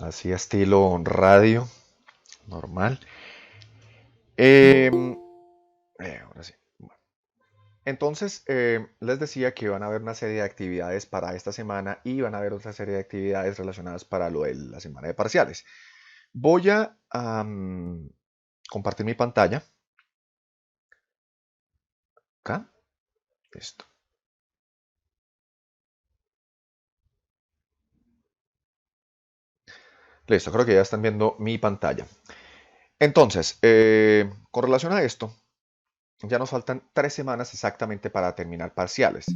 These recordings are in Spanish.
así estilo radio, normal. Eh, Ahora sí. Entonces, les decía que van a haber una serie de actividades para esta semana y van a haber otra serie de actividades relacionadas para lo de la semana de parciales. Voy a compartir mi pantalla. Acá. Listo. Listo, creo que ya están viendo mi pantalla. Entonces, con relación a esto, ya nos faltan 3 semanas exactamente para terminar parciales.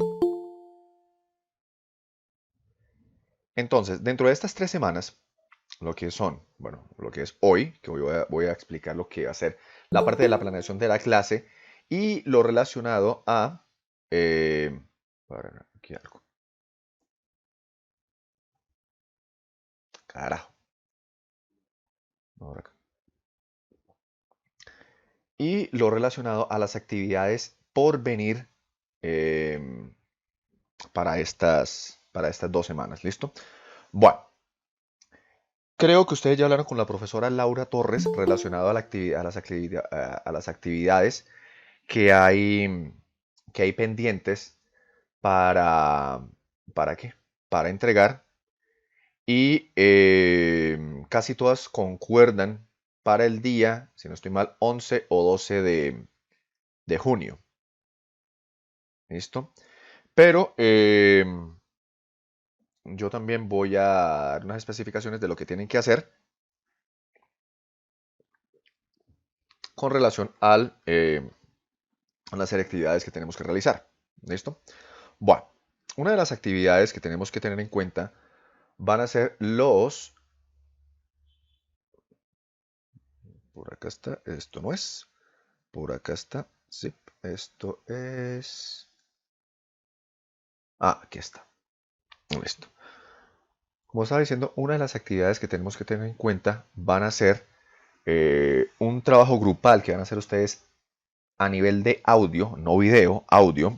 Entonces, dentro de estas 3 semanas, lo que son, bueno, lo que es hoy, que voy a explicar lo que va a ser la parte de la planeación de la clase y lo relacionado a... aquí algo. Carajo. Ahora acá. Y lo relacionado a las actividades por venir eh, para estas 2 semanas. ¿Listo? Bueno, creo que ustedes ya hablaron con la profesora Laura Torres relacionado a, las actividades que hay pendientes para, ¿para qué? Para entregar y casi todas concuerdan para el día, si no estoy mal, 11 o 12 de junio. ¿Listo? Pero yo también voy a dar unas especificaciones de lo que tienen que hacer con relación a las actividades que tenemos que realizar. ¿Listo? Bueno, una de las actividades que tenemos que tener en cuenta van a ser por acá está, esto no es, por acá está, sí, esto es, aquí está, listo. Como estaba diciendo, una de las actividades que tenemos que tener en cuenta van a ser un trabajo grupal que van a hacer ustedes a nivel de audio, no video, audio.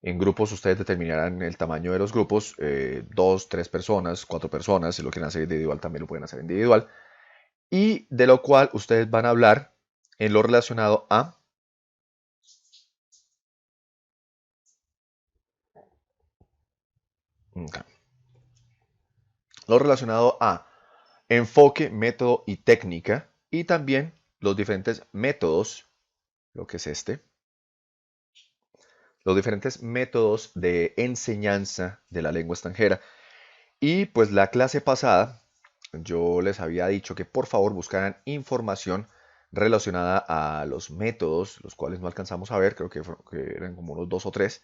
En grupos ustedes determinarán el tamaño de los grupos, 2, 3 personas, 4 personas, si lo quieren hacer individual también lo pueden hacer individual. Y de lo cual ustedes van a hablar en lo relacionado a enfoque, método y técnica, y también los diferentes métodos, lo que es los diferentes métodos de enseñanza de la lengua extranjera. Y pues la clase pasada yo les había dicho que por favor buscaran información relacionada a los métodos, los cuales no alcanzamos a ver, creo que eran como unos 2 o 3.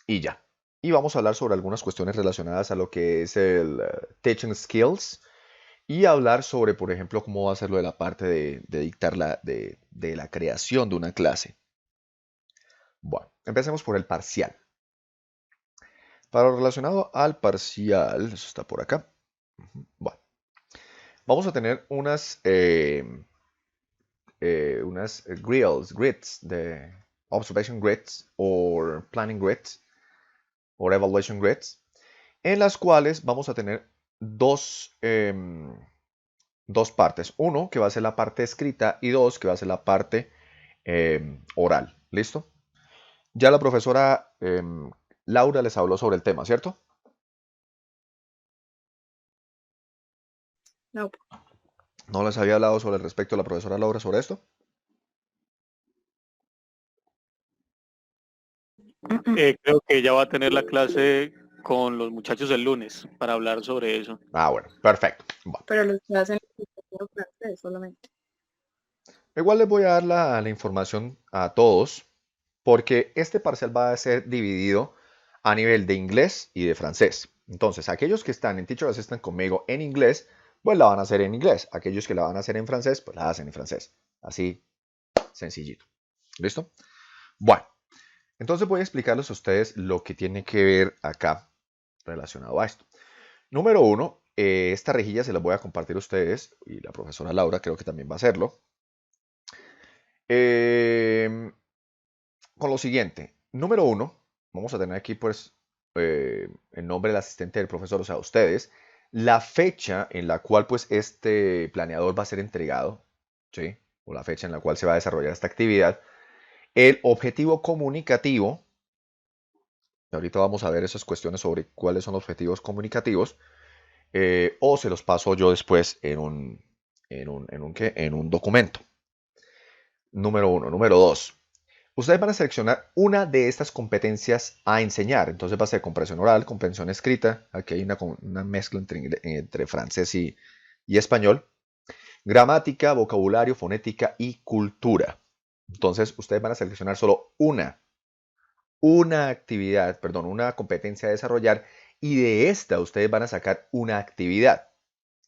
Y ya. Y vamos a hablar sobre algunas cuestiones relacionadas a lo que es el Teaching Skills y hablar sobre, por ejemplo, cómo va a ser lo de la parte de dictar de la creación de una clase. Bueno, empecemos por el parcial. Para lo relacionado al parcial, eso está por acá. Bueno, vamos a tener unas grids de observation grids o planning grids o evaluation grids, en las cuales vamos a tener dos partes. Uno, que va a ser la parte escrita, y dos, que va a ser la parte oral. ¿Listo? Ya la profesora Laura les habló sobre el tema, ¿cierto? No. ¿No les había hablado sobre el respecto a la profesora Laura sobre esto? Creo que ella va a tener la clase con los muchachos el lunes para hablar sobre eso. Bueno, perfecto. Bueno. Pero los que hacen el francés solamente. Igual les voy a dar la información a todos, porque este parcial va a ser dividido a nivel de inglés y de francés. Entonces, aquellos que están en Teacher Assistant conmigo en inglés, pues la van a hacer en inglés. Aquellos que la van a hacer en francés, pues la hacen en francés. Así, sencillito. ¿Listo? Bueno, entonces voy a explicarles a ustedes lo que tiene que ver acá relacionado a esto. Número uno, esta rejilla se la voy a compartir a ustedes y la profesora Laura creo que también va a hacerlo. Con lo siguiente, número uno, vamos a tener aquí pues en nombre del asistente del profesor, o sea, ustedes, la fecha en la cual pues este planeador va a ser entregado, ¿sí? O la fecha en la cual se va a desarrollar esta actividad, el objetivo comunicativo, y ahorita vamos a ver esas cuestiones sobre cuáles son los objetivos comunicativos, o se los paso yo después ¿qué? En un documento. Número uno. Número dos. Ustedes van a seleccionar una de estas competencias a enseñar. Entonces va a ser comprensión oral, comprensión escrita. Aquí hay una mezcla entre francés y español. Gramática, vocabulario, fonética y cultura. Entonces ustedes van a seleccionar solo una actividad, perdón, una competencia a desarrollar y de esta ustedes van a sacar una actividad.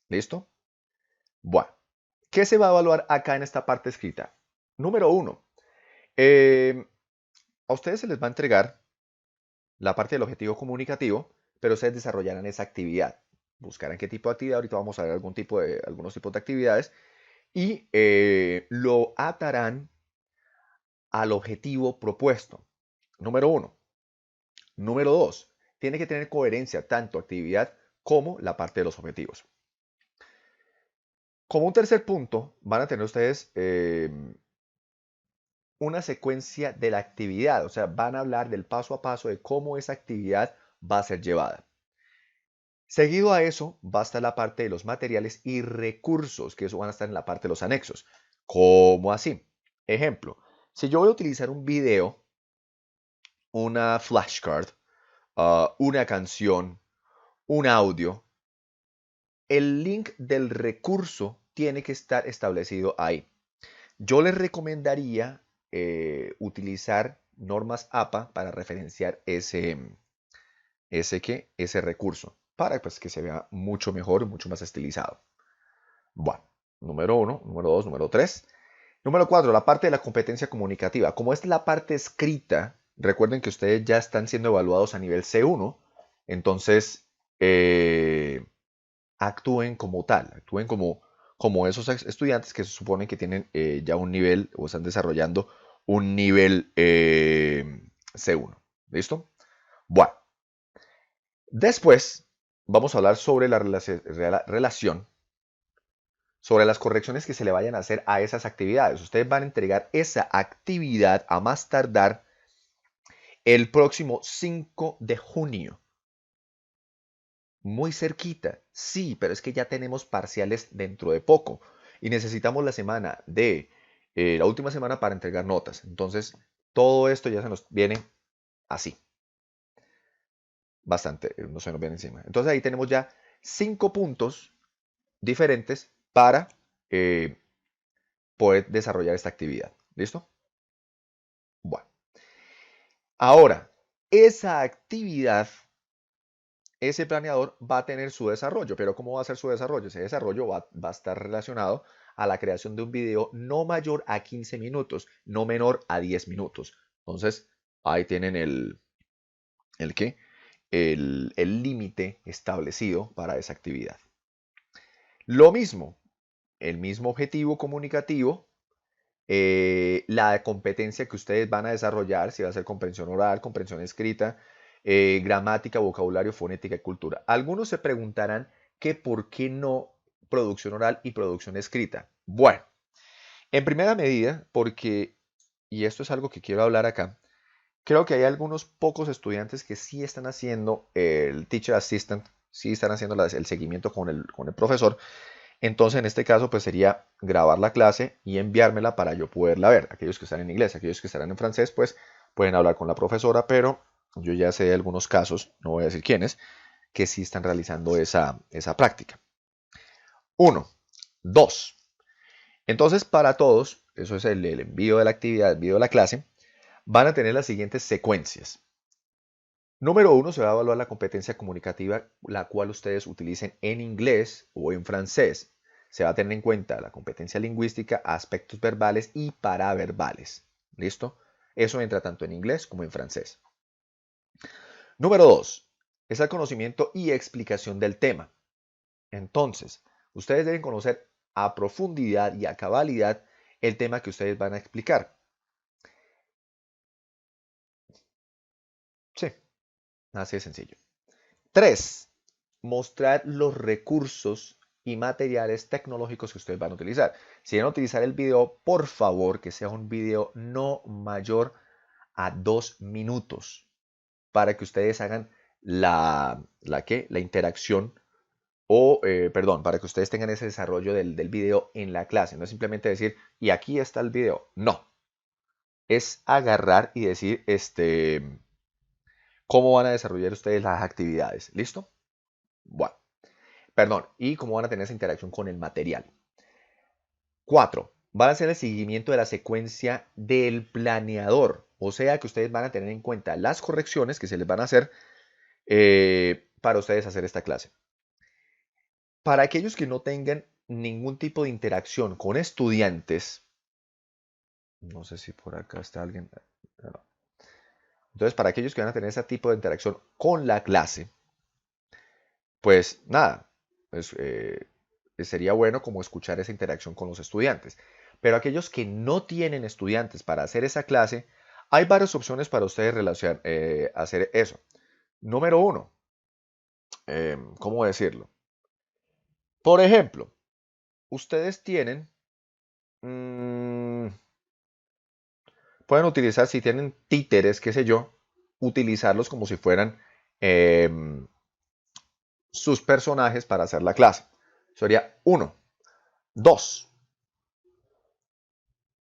¿Listo? Bueno, ¿qué se va a evaluar acá en esta parte escrita? Número uno, a ustedes se les va a entregar la parte del objetivo comunicativo, pero ustedes desarrollarán esa actividad. Buscarán qué tipo de actividad, ahorita vamos a ver algunos tipos de actividades, y lo atarán al objetivo propuesto. Número uno. Número dos, tiene que tener coherencia tanto actividad como la parte de los objetivos. Como un tercer punto, van a tener ustedes una secuencia de la actividad, o sea, van a hablar del paso a paso de cómo esa actividad va a ser llevada. Seguido a eso va a estar la parte de los materiales y recursos, que eso van a estar en la parte de los anexos. ¿Cómo así? Ejemplo, si yo voy a utilizar un video, una flashcard, una canción, un audio, el link del recurso tiene que estar establecido ahí. Yo les recomendaría utilizar normas APA para referenciar ese recurso, para pues, que se vea mucho mejor y mucho más estilizado. Bueno, número uno, número dos, número tres. Número cuatro, la parte de la competencia comunicativa. Como esta es la parte escrita, recuerden que ustedes ya están siendo evaluados a nivel C1, entonces actúen como tal, actúen como esos estudiantes que se supone que tienen ya un nivel o están desarrollando un nivel C1. ¿Listo? Bueno, después vamos a hablar sobre la relación, sobre las correcciones que se le vayan a hacer a esas actividades. Ustedes van a entregar esa actividad a más tardar el próximo 5 de junio. Muy cerquita, sí, pero es que ya tenemos parciales dentro de poco y necesitamos la última semana para entregar notas. Entonces, todo esto ya se nos viene así. Bastante, no se nos viene encima. Entonces ahí tenemos ya 5 puntos diferentes para poder desarrollar esta actividad. ¿Listo? Bueno. Ahora, esa actividad, ese planeador va a tener su desarrollo, pero ¿cómo va a ser su desarrollo? Ese desarrollo va a estar relacionado a la creación de un video no mayor a 15 minutos, no menor a 10 minutos. Entonces, ahí tienen ¿el qué? El límite establecido para esa actividad. Lo mismo, el mismo objetivo comunicativo, la competencia que ustedes van a desarrollar, si va a ser comprensión oral, comprensión escrita, gramática, vocabulario, fonética y cultura. Algunos se preguntarán que por qué no producción oral y producción escrita. Bueno, en primera medida, porque, y esto es algo que quiero hablar acá, creo que hay algunos pocos estudiantes que sí están haciendo el teacher assistant, sí están haciendo el seguimiento con el profesor. Entonces, en este caso, pues sería grabar la clase y enviármela para yo poderla ver. Aquellos que están en inglés, aquellos que estarán en francés, pues pueden hablar con la profesora, pero yo ya sé de algunos casos, no voy a decir quiénes, que sí están realizando esa práctica. Uno. Dos. Entonces, para todos, eso es el envío de la actividad, el envío de la clase, van a tener las siguientes secuencias. Número uno, se va a evaluar la competencia comunicativa, la cual ustedes utilicen en inglés o en francés. Se va a tener en cuenta la competencia lingüística, aspectos verbales y paraverbales. ¿Listo? Eso entra tanto en inglés como en francés. Número dos, es el conocimiento y explicación del tema. Entonces, ustedes deben conocer a profundidad y a cabalidad el tema que ustedes van a explicar. Sí, Así de sencillo. 3. Mostrar los recursos y materiales tecnológicos que ustedes van a utilizar. Si van a utilizar el video, por favor, que sea un video no mayor a 2 minutos para que ustedes hagan la interacción o, perdón, para que ustedes tengan ese desarrollo del video en la clase. No es simplemente decir, y aquí está el video. No. Es agarrar y decir, cómo van a desarrollar ustedes las actividades. ¿Listo? Bueno, perdón, y cómo van a tener esa interacción con el material. 4. Van a hacer el seguimiento de la secuencia del planeador. O sea que ustedes van a tener en cuenta las correcciones que se les van a hacer para ustedes hacer esta clase. Para aquellos que no tengan ningún tipo de interacción con estudiantes, no sé si por acá está alguien. No. Entonces, para aquellos que van a tener ese tipo de interacción con la clase, pues nada, pues, sería bueno como escuchar esa interacción con los estudiantes. Pero aquellos que no tienen estudiantes para hacer esa clase, hay varias opciones para ustedes hacer eso. Número 1, ¿cómo decirlo? Por ejemplo, ustedes pueden utilizar, si tienen títeres, qué sé yo, utilizarlos como si fueran sus personajes para hacer la clase. Sería 1. 2.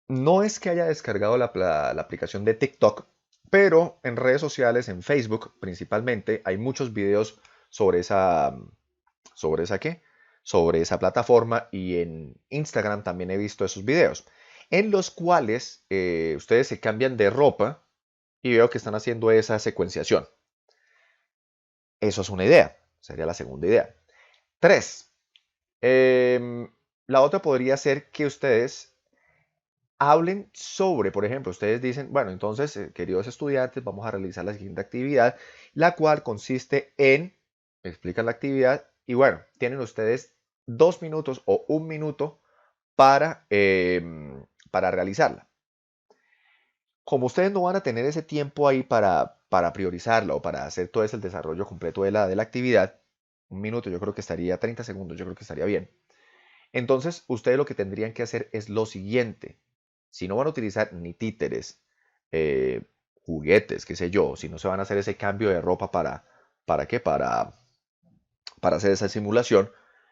No es que haya descargado la aplicación de TikTok, pero en redes sociales, en Facebook principalmente, hay muchos videos sobre sobre esa plataforma, y en Instagram también he visto esos videos, en los cuales ustedes se cambian de ropa y veo que están haciendo esa secuenciación. Eso es una idea, sería la segunda idea. 3. La otra podría ser que ustedes hablen sobre, por ejemplo, ustedes dicen, bueno, entonces, queridos estudiantes, vamos a realizar la siguiente actividad, la cual consiste en, explican la actividad, y bueno, tienen ustedes 2 minutos o 1 minuto para realizarla. Como ustedes no van a tener ese tiempo ahí para priorizarla o para hacer todo ese desarrollo completo de la actividad, 1 minuto yo creo que estaría, 30 segundos yo creo que estaría bien. Entonces, ustedes lo que tendrían que hacer es lo siguiente. Si no van a utilizar ni títeres, juguetes, qué sé yo, si no se van a hacer ese cambio de ropa ¿para qué? Para hacer esa simulación,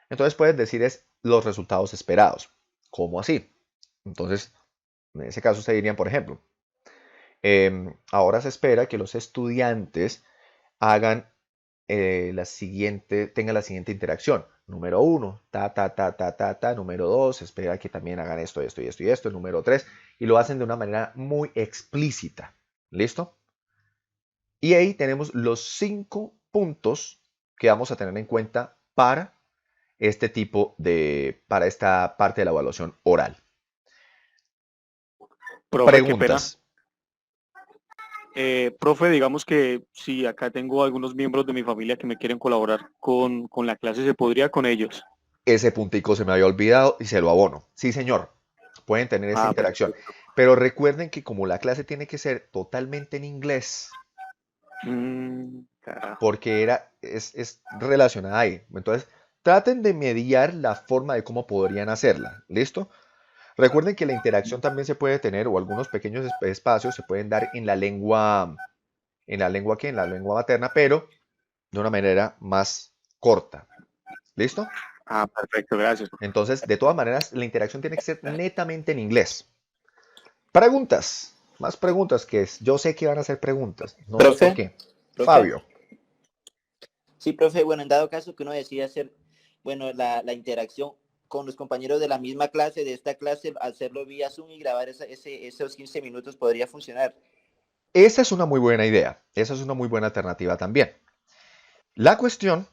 entonces pueden decir es los resultados esperados. ¿Cómo así? Entonces, en ese caso ustedes dirían, por ejemplo, ahora se espera que los estudiantes hagan tengan la siguiente interacción. Número 1, ta, ta, ta, ta, ta, ta. Número 2, se espera que también hagan esto, esto y esto y esto. Número 3, y lo hacen de una manera muy explícita. ¿Listo? Y ahí tenemos los 5 puntos que vamos a tener en cuenta para para esta parte de la evaluación oral. Profe, qué pena. Preguntas. Profe, digamos que si acá tengo algunos miembros de mi familia que me quieren colaborar con la clase, ¿se podría con ellos? Ese puntico se me había olvidado y se lo abono. Sí, señor. Pueden tener esa interacción. Perfecto. Pero recuerden que como la clase tiene que ser totalmente en inglés, Carajo. porque es relacionada ahí. Entonces, traten de mediar la forma de cómo podrían hacerla. ¿Listo? Recuerden que la interacción también se puede tener, o algunos pequeños espacios se pueden dar en la lengua, en la lengua materna, pero de una manera más corta. ¿Listo? Perfecto, gracias. Entonces, de todas maneras, la interacción tiene que ser netamente en inglés. Preguntas. Más preguntas yo sé que van a ser preguntas. No sé por qué. Profe. Fabio. Sí, profe, bueno, en dado caso que uno decida hacer, bueno, la interacción con los compañeros de la misma clase, de esta clase, hacerlo vía Zoom y grabar esos 15 minutos podría funcionar. Esa es una muy buena idea. Esa es una muy buena alternativa también. La cuestión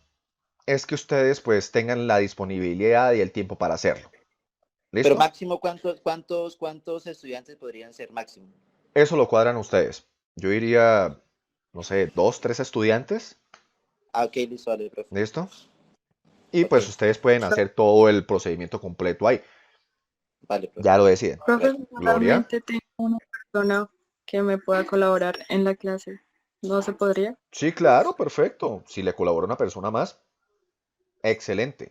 es que ustedes pues tengan la disponibilidad y el tiempo para hacerlo. ¿Listo? Pero máximo, ¿cuántos estudiantes podrían ser máximo? Eso lo cuadran ustedes. Yo diría, no sé, 2, 3 estudiantes. Ok, listo, vale, profe. ¿Listo? Y pues ustedes pueden hacer todo el procedimiento completo ahí. Vale, profe. Ya lo deciden. Profe, Gloria. realmente tengo una persona que me pueda colaborar en la clase. No se podría. Sí, claro, perfecto. Si le colabora una persona más, excelente.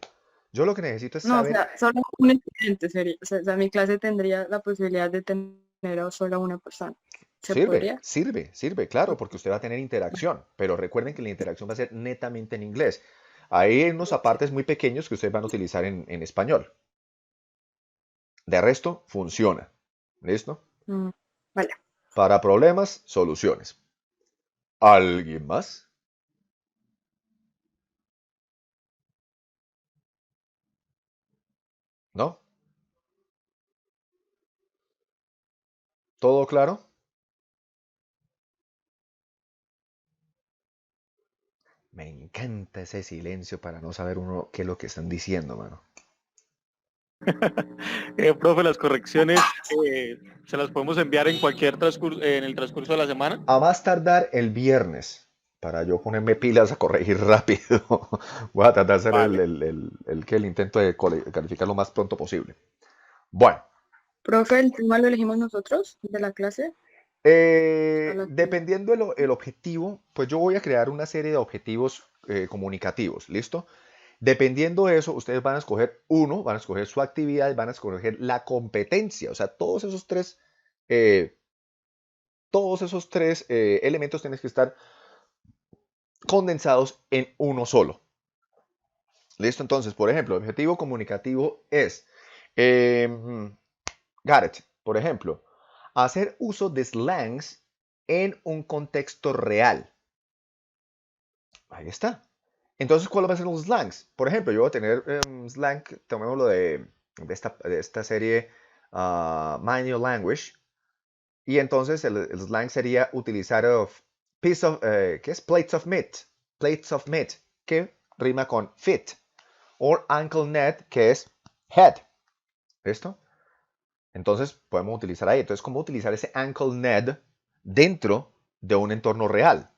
Yo lo que necesito es No, o saber, sea, solo un estudiante sería. O sea, mi clase tendría la posibilidad de tener a solo una persona. ¿Se podría? sirve, claro, porque usted va a tener interacción, pero recuerden que la interacción va a ser netamente en inglés. Hay unos apartes muy pequeños que ustedes van a utilizar en español. De resto, funciona. ¿Listo? Mm, vale. Para problemas, soluciones. ¿Alguien más? ¿No? ¿Todo claro? Me encanta ese silencio para no saber uno qué es lo que están diciendo, mano. Profe, las correcciones se las podemos enviar en cualquier transcurso, en el transcurso de la semana. A más tardar el viernes, para yo ponerme pilas a corregir rápido. Voy a tratar de hacer Vale. el intento de calificar lo más pronto posible. Bueno, Profe, ¿el tema lo elegimos nosotros de la clase? A la que... dependiendo el objetivo, pues yo voy a crear una serie de objetivos comunicativos, ¿listo? Dependiendo de eso, ustedes van a escoger uno, van a escoger su actividad, van a escoger la competencia, o sea, eh, todos esos tres elementos tienen que estar condensados en uno solo. ¿Listo? Entonces, por ejemplo, el objetivo comunicativo es, Garrett, por ejemplo, hacer uso de slangs en un contexto real. Ahí está. Entonces, ¿cuáles van a ser los slangs? Por ejemplo, yo voy a tener slang, tomémoslo de esta serie Mind Your Language, y entonces el slang sería utilizar ¿qué es? Plates of meat, que rima con fit. O ankle net, que es head. ¿Listo? Entonces podemos utilizar ahí. Entonces, ¿cómo utilizar ese ankle net dentro de un entorno real?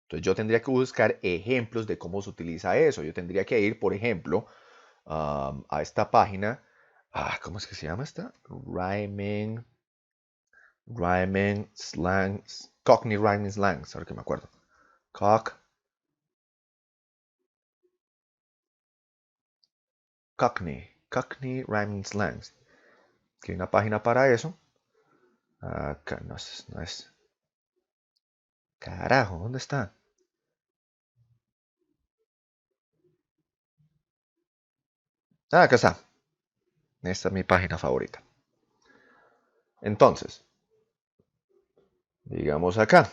Entonces, yo tendría que buscar ejemplos de cómo se utiliza eso. Yo tendría que ir, por ejemplo, a esta página. ¿Cómo es que se llama esta? Rhyming Slangs. Cockney Rhyming Slangs, ahora que me acuerdo. Cockney Rhyming Slangs. Que hay una página para eso. Acá no es. Carajo, ¿dónde está? Acá está. Esta es mi página favorita. Entonces, digamos acá.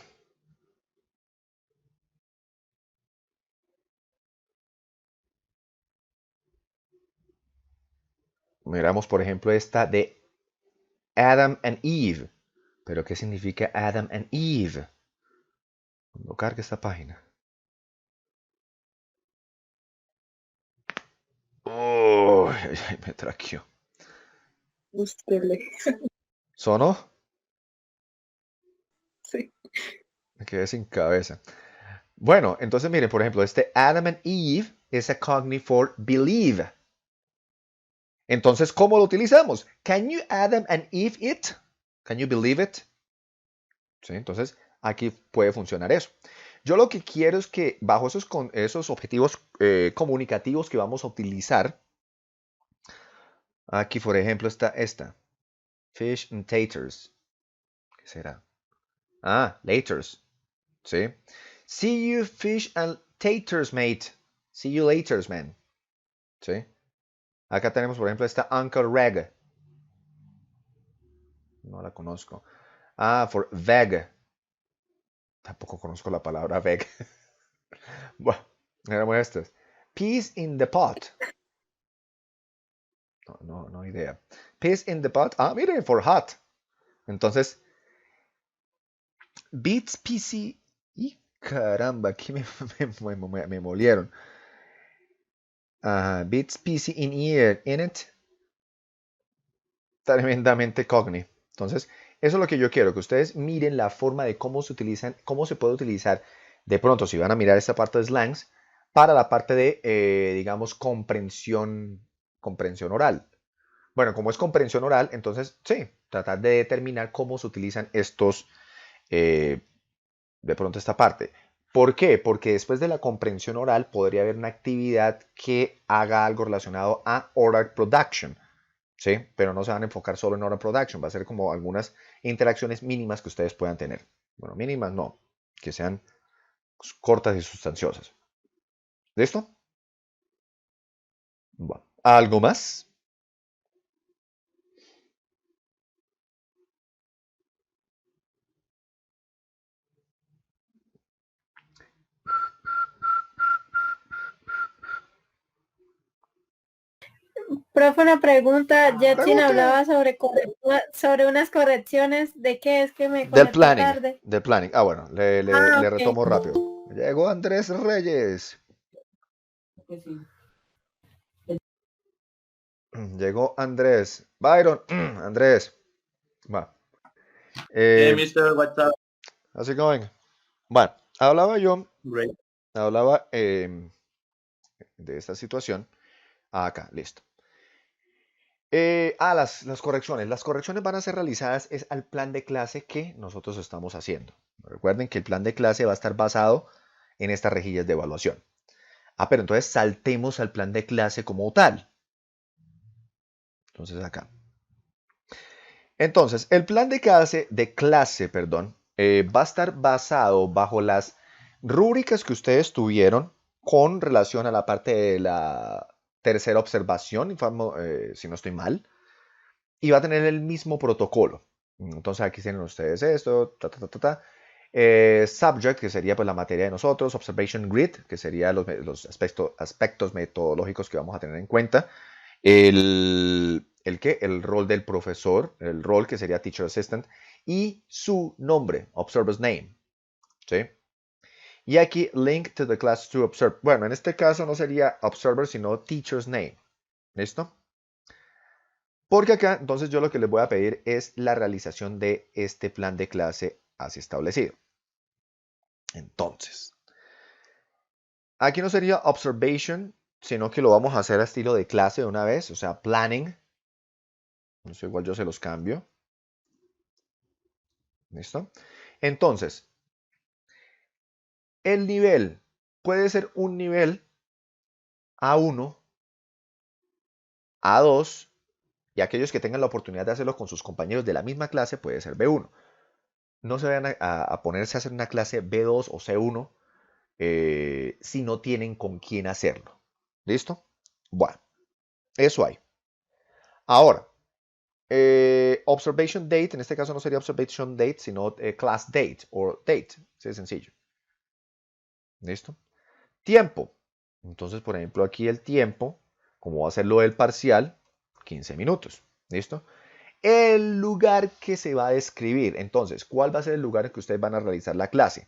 Miramos, por ejemplo, esta de Adam and Eve. ¿Pero qué significa Adam and Eve? Cuando cargue esta página. Oh, me traqueó. Usted ¿Sonó? sí. Me quedé sin cabeza. Bueno, entonces miren, por ejemplo, este Adam and Eve es a cognate for believe. Entonces, ¿cómo lo utilizamos? Can you Adam and Eve it? Can you believe it? ¿Sí? Entonces, aquí puede funcionar eso. Yo lo que quiero es que bajo esos objetivos comunicativos que vamos a utilizar, aquí por ejemplo está esta, fish and taters. ¿Qué será? Laters. ¿Sí? See you fish and taters, mate. See you laters, man. ¿Sí? Acá tenemos por ejemplo esta Uncle Reg. No la conozco. For veg. Tampoco conozco la palabra veg. Bueno, éramos estas. Peas in the pot. No idea. Peas in the pot. Miren, for hot. Entonces, beats PC. Y caramba, aquí me molieron. Beats PC in ear. In it. Tremendamente cogni. Entonces, eso es lo que yo quiero, que ustedes miren la forma de cómo se utilizan, cómo se puede utilizar de pronto, si van a mirar esta parte de slangs, para la parte de, digamos, comprensión oral. Bueno, como es comprensión oral, entonces, sí, tratar de determinar cómo se utilizan estos de pronto esta parte. ¿Por qué? Porque después de la comprensión oral podría haber una actividad que haga algo relacionado a oral production, ¿sí? Pero no se van a enfocar solo en oral production, va a ser como algunas interacciones mínimas que ustedes puedan tener. Bueno, mínimas no, que sean cortas y sustanciosas. ¿Listo? Bueno, ¿algo más? Profe, una pregunta. Jetsin Pregunte. hablaba sobre unas correcciones. ¿De qué es que me Del conecté planning, tarde? del planning. Ah, bueno, Ah, le ok. retomo rápido. Llegó Andrés Reyes. Llegó Andrés. Byron, Andrés. Va. Hey, Eh, Mister, what's up? How's it going? Bueno, hablaba yo, Great. hablaba de esta situación. Acá, listo. Las correcciones. Las correcciones van a ser realizadas es al plan de clase que nosotros estamos haciendo. Recuerden que el plan de clase va a estar basado en estas rejillas de evaluación. Ah, pero entonces saltemos al plan de clase como tal. Entonces acá. Entonces, el plan de clase, perdón, va a estar basado bajo las rúbricas que ustedes tuvieron con relación a la parte de la tercera observación, si no estoy mal, y va a tener el mismo protocolo. Entonces aquí tienen ustedes esto, subject, que sería pues la materia de nosotros, observation grid, que serían los aspectos metodológicos que vamos a tener en cuenta, el rol del profesor, el rol que sería teacher assistant, y su nombre, observer's name, ¿sí? Y aquí, link to the class to observe. Bueno, en este caso no sería observer, sino teacher's name. ¿Listo? Porque acá, entonces yo lo que les voy a pedir es la realización de este plan de clase así establecido. Entonces, aquí no sería observation, sino que lo vamos a hacer a estilo de clase de una vez, o sea, planning. Eso igual yo se los cambio. ¿Listo? Entonces, el nivel puede ser un nivel A1, A2, y aquellos que tengan la oportunidad de hacerlo con sus compañeros de la misma clase puede ser B1. No se vayan a ponerse a hacer una clase B2 o C1 si no tienen con quién hacerlo. ¿Listo? Bueno, eso hay. Ahora, observation date, en este caso no sería observation date, sino class date o date. Así de sencillo. ¿Listo? Tiempo. Entonces, por ejemplo, aquí el tiempo, como va a ser lo del parcial, 15 minutos. ¿Listo? El lugar que se va a describir. Entonces, ¿cuál va a ser el lugar en que ustedes van a realizar la clase?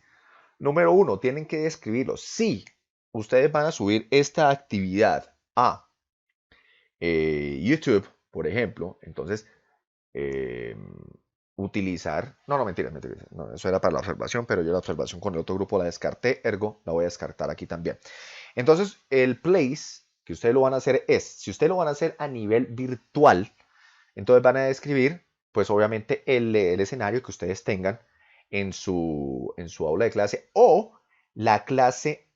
Número 1, tienen que describirlo. Si ustedes van a subir esta actividad a YouTube, por ejemplo, entonces eh, utilizar, no, mentiras, no, eso era para la observación, pero yo la observación con el otro grupo la descarté, ergo la voy a descartar aquí también. Entonces, el place que ustedes lo van a hacer es, si ustedes lo van a hacer a nivel virtual, entonces van a describir, pues obviamente, el escenario que ustedes tengan en su aula de clase o la clase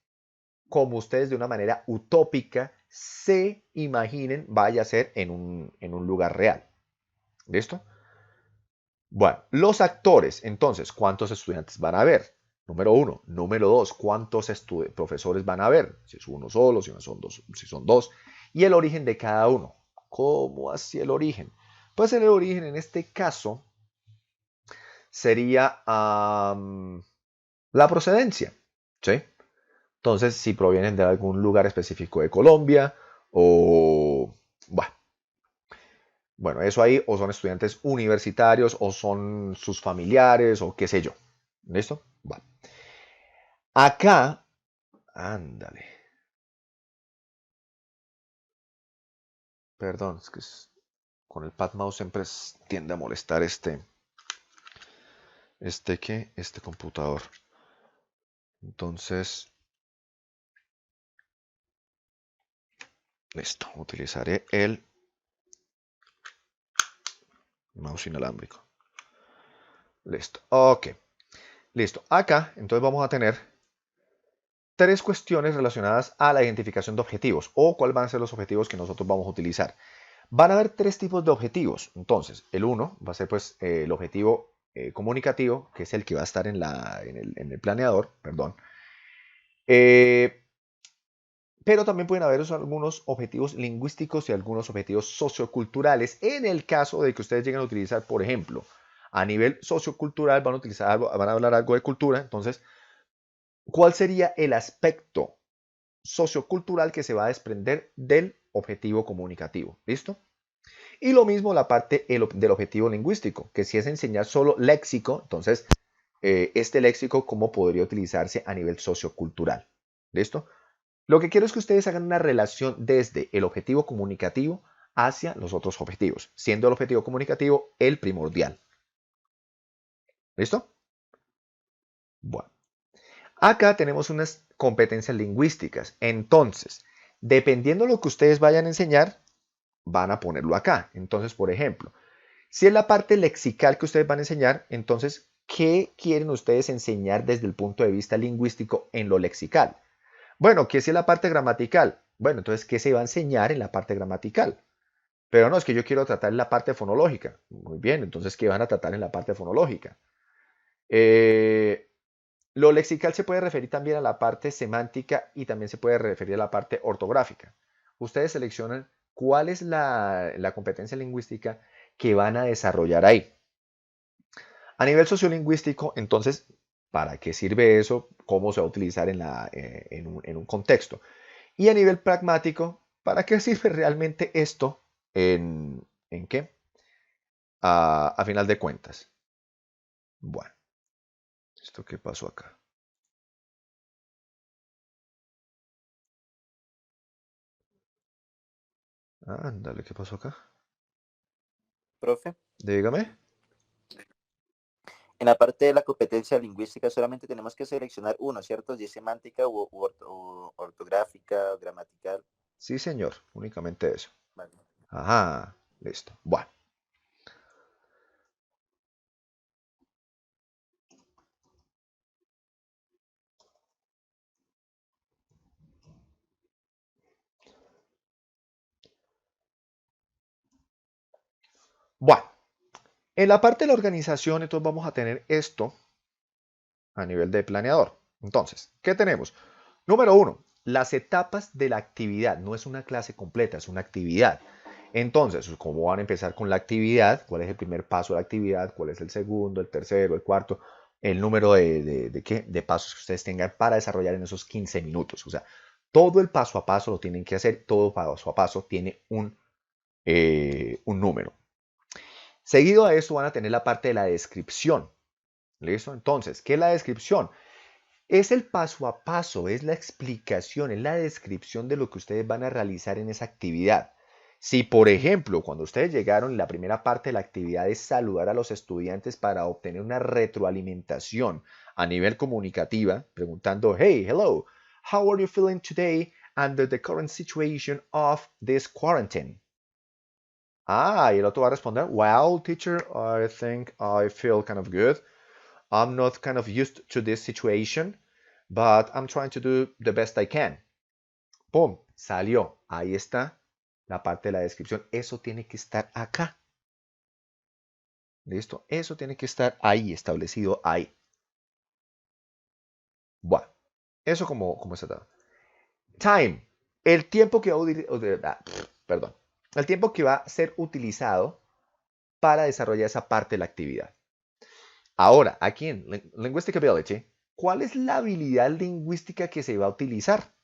como ustedes de una manera utópica se imaginen vaya a ser en un lugar real. ¿Listo? Bueno, los actores, entonces, ¿cuántos estudiantes van a haber? Número 1. Número 2, ¿cuántos profesores van a haber? Si es uno solo, si son dos. Y el origen de cada uno. ¿Cómo así el origen? Pues el origen en este caso sería la procedencia. ¿Sí? Entonces, si provienen de algún lugar específico de Colombia o... Bueno, eso ahí o son estudiantes universitarios o son sus familiares o qué sé yo. ¿Listo? Vale. Acá, ándale. Perdón, es que con el pad mouse siempre tiende a molestar este computador. Entonces, listo. Utilizaré el mouse inalámbrico. Listo. Ok. Listo. Acá, entonces vamos a tener tres cuestiones relacionadas a la identificación de objetivos o cuáles van a ser los objetivos que nosotros vamos a utilizar. Van a haber tres tipos de objetivos. Entonces, el uno va a ser pues el objetivo comunicativo, que es el que va a estar en el planeador, perdón. Pero también pueden haber algunos objetivos lingüísticos y algunos objetivos socioculturales. En el caso de que ustedes lleguen a utilizar, por ejemplo, a nivel sociocultural, van a utilizar van a hablar algo de cultura. Entonces, ¿cuál sería el aspecto sociocultural que se va a desprender del objetivo comunicativo? ¿Listo? Y lo mismo la parte del objetivo lingüístico, que si es enseñar solo léxico, entonces este léxico, ¿cómo podría utilizarse a nivel sociocultural? ¿Listo? Lo que quiero es que ustedes hagan una relación desde el objetivo comunicativo hacia los otros objetivos, siendo el objetivo comunicativo el primordial. ¿Listo? Bueno, acá tenemos unas competencias lingüísticas. Entonces, dependiendo de lo que ustedes vayan a enseñar, van a ponerlo acá. Entonces, por ejemplo, si es la parte lexical que ustedes van a enseñar, entonces, ¿qué quieren ustedes enseñar desde el punto de vista lingüístico en lo lexical? Bueno, ¿qué es la parte gramatical? Bueno, entonces, ¿qué se va a enseñar en la parte gramatical? Pero no, es que yo quiero tratar en la parte fonológica. Muy bien, entonces, ¿qué van a tratar en la parte fonológica? Lo lexical se puede referir también a la parte semántica y también se puede referir a la parte ortográfica. Ustedes seleccionan cuál es la competencia lingüística que van a desarrollar ahí. A nivel sociolingüístico, entonces, ¿para qué sirve eso? ¿Cómo se va a utilizar en un contexto? Y a nivel pragmático, ¿para qué sirve realmente esto en qué? A final de cuentas. Bueno, ¿esto qué pasó acá? Ándale, ¿qué pasó acá? Profe, Dígame. en la parte de la competencia lingüística solamente tenemos que seleccionar uno, ¿cierto? Si es semántica u ortográfica, gramatical. Sí, señor, únicamente eso. Vale. Ajá, listo. Bueno. Bueno, en la parte de la organización, entonces vamos a tener esto a nivel de planeador. Entonces, ¿qué tenemos? Número uno, las etapas de la actividad. No es una clase completa, es una actividad. Entonces, ¿cómo van a empezar con la actividad? ¿Cuál es el primer paso de la actividad? ¿Cuál es el segundo, el tercero, el cuarto? El número de pasos que ustedes tengan para desarrollar en esos 15 minutos. O sea, todo el paso a paso lo tienen que hacer, todo paso a paso tiene un número. Seguido a eso van a tener la parte de la descripción. ¿Listo? Entonces, ¿qué es la descripción? Es el paso a paso, es la explicación, es la descripción de lo que ustedes van a realizar en esa actividad. Si, por ejemplo, cuando ustedes llegaron, la primera parte de la actividad es saludar a los estudiantes para obtener una retroalimentación a nivel comunicativa, preguntando, hey, hello, how are you feeling today under the current situation of this quarantine? Y el otro va a responder, well, teacher, I think I feel kind of good. I'm not kind of used to this situation, but I'm trying to do the best I can. ¡Pum! Salió. Ahí está la parte de la descripción. Eso tiene que estar acá. ¿Listo? Eso tiene que estar ahí, establecido ahí. Bueno, eso como está. Time. El tiempo que perdón. El tiempo que va a ser utilizado para desarrollar esa parte de la actividad. Ahora, aquí en Linguistic Ability, ¿cuál es la habilidad lingüística que se va a utilizar?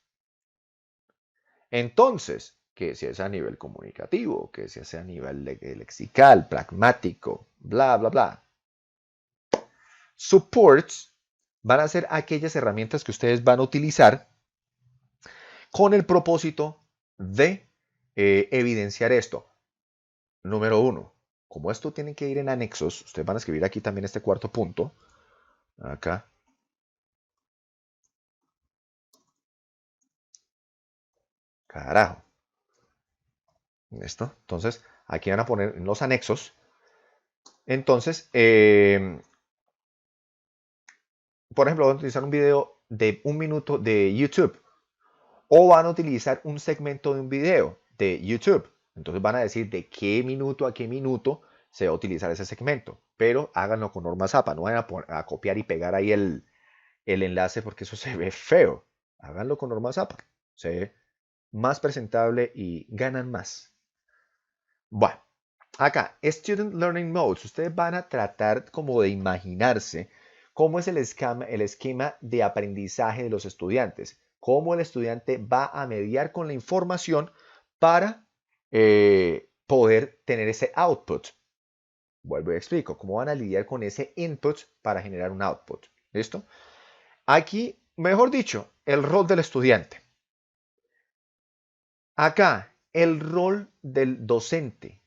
Entonces, que si es a nivel comunicativo, que si es a nivel lexical, pragmático, bla, bla, bla. Supports van a ser aquellas herramientas que ustedes van a utilizar con el propósito de evidenciar esto. Número uno, como esto tiene que ir en anexos, ustedes van a escribir aquí también este cuarto punto. Acá. Carajo. ¿Listo? Entonces, aquí van a poner en los anexos. Entonces, por ejemplo, van a utilizar un video de 1 minuto de YouTube o van a utilizar un segmento de un video de YouTube. Entonces van a decir de qué minuto a qué minuto se va a utilizar ese segmento, pero háganlo con normas APA, no vayan a copiar y pegar ahí el enlace porque eso se ve feo. Háganlo con normas APA, se ve más presentable y ganan más. Bueno, acá, Student Learning Modes, ustedes van a tratar como de imaginarse cómo es el esquema de aprendizaje de los estudiantes, cómo el estudiante va a mediar con la información para poder tener ese output. Vuelvo y explico, cómo van a lidiar con ese input para generar un output. ¿Listo? Aquí, mejor dicho, el rol del estudiante. Acá, el rol del docente.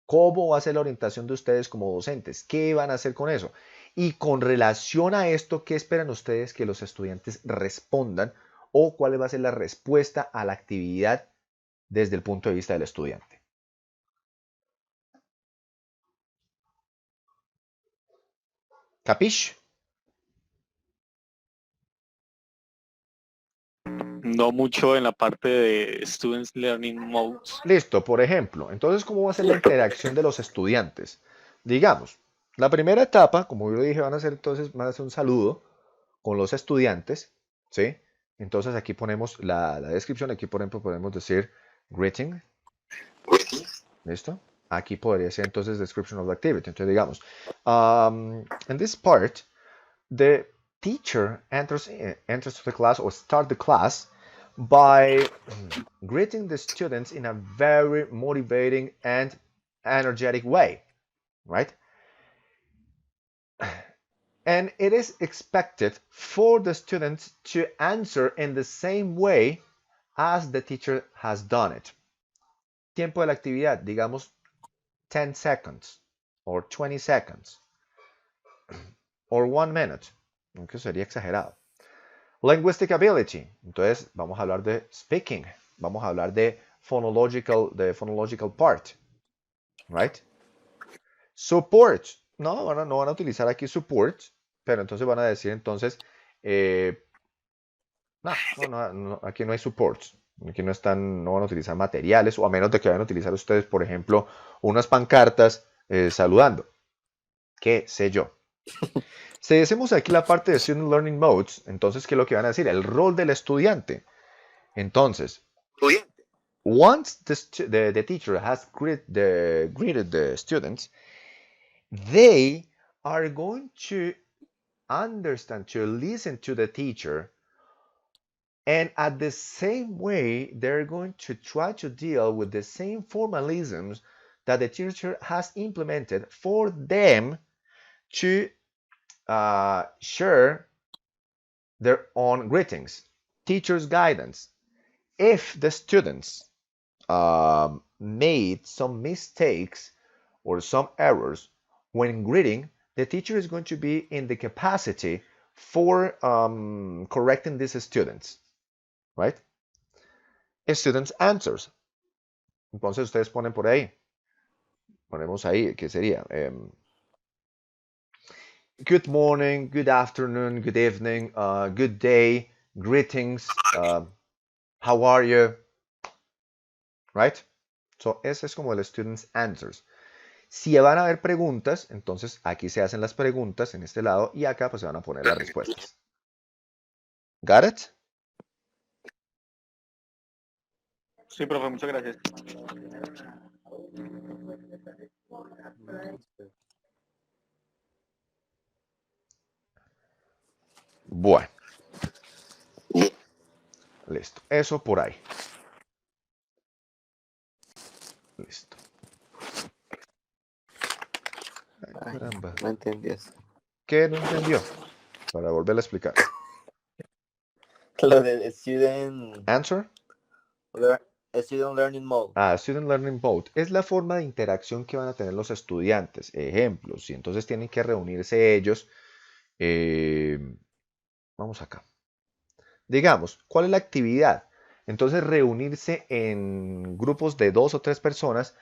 ¿Cómo va a ser la orientación de ustedes como docentes? ¿Qué van a hacer con eso? Y con relación a esto, ¿qué esperan ustedes que los estudiantes respondan o cuál va a ser la respuesta a la actividad desde el punto de vista del estudiante? ¿Capish? No mucho en la parte de Students Learning Modes. Listo, por ejemplo. Entonces, ¿cómo va a ser la interacción de los estudiantes? Digamos, la primera etapa, como yo lo dije, van a hacer un saludo con los estudiantes, ¿sí? Entonces aquí ponemos la descripción, aquí por ejemplo podemos decir greeting, ¿listo? Aquí podría ser entonces description of the activity. Entonces digamos, in this part, the teacher enters to the class or start the class by greeting the students in a very motivating and energetic way, right? And it is expected for the students to answer in the same way as the teacher has done it. Tiempo de la actividad, digamos 10 seconds or 20 seconds or 1 minute, aunque sería exagerado. Linguistic ability, entonces vamos a hablar de speaking, vamos a hablar de phonological part, right? Support, no van a utilizar aquí support, pero entonces van a decir entonces, aquí no hay support, aquí no van a utilizar materiales, o a menos de que vayan a utilizar ustedes, por ejemplo, unas pancartas saludando, qué sé yo. Si decimos aquí la parte de Student Learning Modes, entonces, ¿qué es lo que van a decir? El rol del estudiante. Entonces, once the teacher has greeted the students, they are going to understand, to listen to the teacher, and at the same way, they're going to try to deal with the same formalisms that the teacher has implemented for them to share their own greetings. Teacher's guidance. If the students made some mistakes or some errors when greeting, the teacher is going to be in the capacity for correcting these students, right? Students answers. Entonces ustedes ponen por ahí. Ponemos ahí, ¿qué sería? Good morning, good afternoon, good evening, good day, greetings, how are you? Right? So, ese es como el student's answers. Si van a haber preguntas, entonces aquí se hacen las preguntas en este lado y acá pues se van a poner las respuestas. Got it? Sí, profe, muchas gracias. Bueno. Listo. Eso por ahí. Listo. Ay, caramba. No entendí eso. ¿Qué no entendió? Para volverle a explicar. Lo del student Answer. learning mode. Student Learning Mode es la forma de interacción que van a tener los estudiantes. Ejemplos. Y entonces tienen que reunirse ellos. Vamos acá. Digamos, ¿cuál es la actividad? Entonces reunirse en grupos de 2 o 3 personas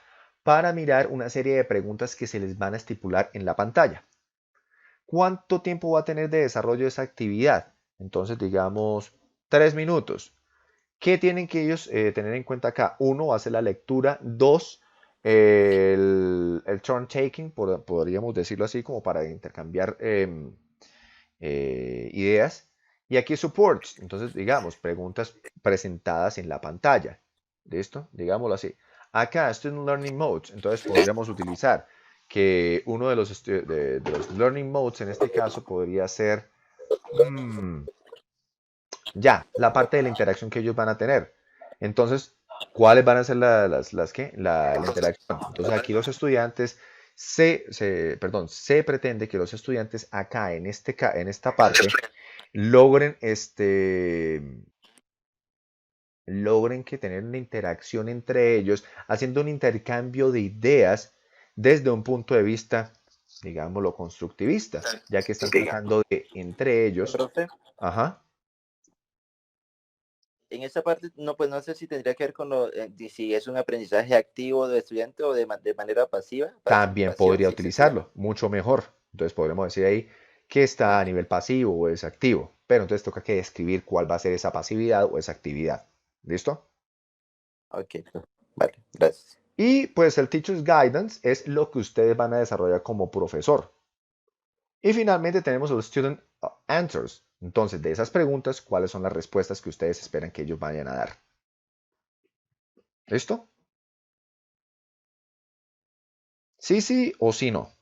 para mirar una serie de preguntas que se les van a estipular en la pantalla. ¿cuánto tiempo va a tener de desarrollo esa actividad? Entonces, digamos, 3 minutos. ¿Qué tienen que ellos tener en cuenta acá? Uno, va a ser la lectura. Dos, el turn taking, podríamos decirlo así, como para intercambiar ideas. Y aquí supports, entonces digamos, preguntas presentadas en la pantalla. ¿Listo? Digámoslo así. Acá, Student Learning Modes, entonces podríamos utilizar que uno de de los Learning Modes en este caso podría ser ya, la parte de la interacción que ellos van a tener. Entonces, ¿cuáles van a ser la interacción? Entonces, aquí los estudiantes, se pretende que los estudiantes acá, en esta parte, logren, logren que tener una interacción entre ellos, haciendo un intercambio de ideas desde un punto de vista, digámoslo, constructivista, ya que están tratando de, entre ellos, Profe, ajá, en esta parte, no, pues no sé si tendría que ver con si es un aprendizaje activo del estudiante o de manera pasiva, también pasión, podría si existía. utilizarlo, mucho mejor. Entonces podremos decir ahí que está a nivel pasivo o es activo, pero entonces toca que describir cuál va a ser esa pasividad o esa actividad. ¿Listo? Ok, vale, gracias. Y pues el Teacher's Guidance es lo que ustedes van a desarrollar como profesor. Y finalmente tenemos el Student Answers. Entonces, de esas preguntas, ¿cuáles son las respuestas que ustedes esperan que ellos vayan a dar? ¿Listo? Sí, sí o sí, no.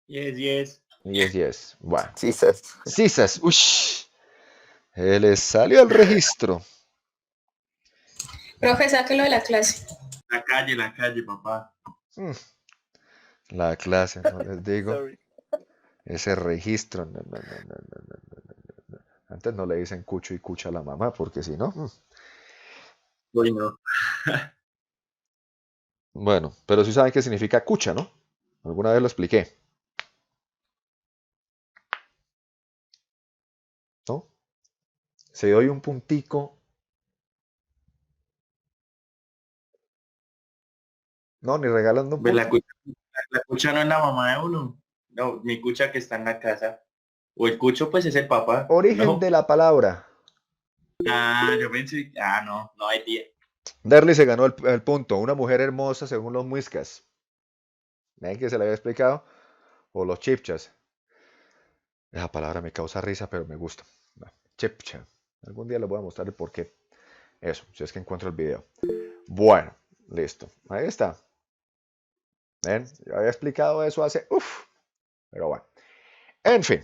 Yes, yes. Yes, yes. Bueno. Sí, sas. Sisas. Ush. Les salió el registro. Profe, sáquelo de la clase. La calle, papá. La clase, no les digo. Sorry. Ese registro. No, no, no, no, no, no, no, no. Antes no le dicen cucho y cucha a la mamá, porque si no. Uy, no. Bueno, pero sí saben qué significa cucha, ¿no? Alguna vez lo expliqué. ¿No? Si doy un puntico. No, ni regalando un Ve, punto. la cucha no es la mamá de uno. No, mi cucha que está en la casa. O el cucho, pues es el papá. Origen No. de la palabra. Ah, yo pensé. Ah, no, no hay día. Derly se ganó el punto. Una mujer hermosa según los muiscas. ¿Ven que se le había explicado? O los chipchas. Esa palabra me causa risa, pero me gusta. Chipcha. Algún día les voy a mostrar el por qué. Eso, si es que encuentro el video. Bueno, listo. Ahí está. ¿Ven? Yo había explicado eso hace... Uf. Pero bueno. En fin.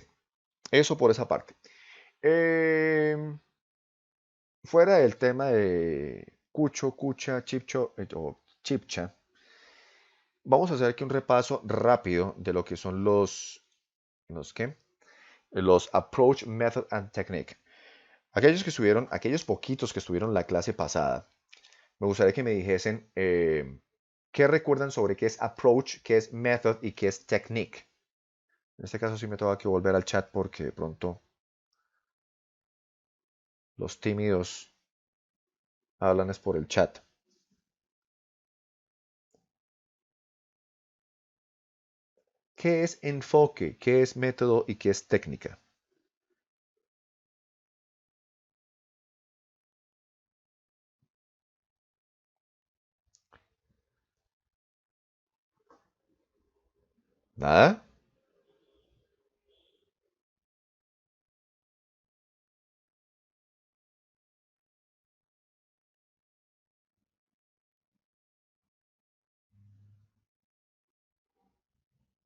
Eso por esa parte. Fuera del tema de cucho, cucha, chipcho o chipcha, vamos a hacer aquí un repaso rápido de lo que son ¿qué? Los approach, method and technique. Aquellos poquitos que estuvieron la clase pasada, me gustaría que me dijesen qué recuerdan sobre qué es approach, qué es method y qué es technique. En este caso sí me tengo que volver al chat porque de pronto los tímidos hablan es por el chat. ¿Qué es enfoque? ¿Qué es método y qué es técnica? ¿Nada?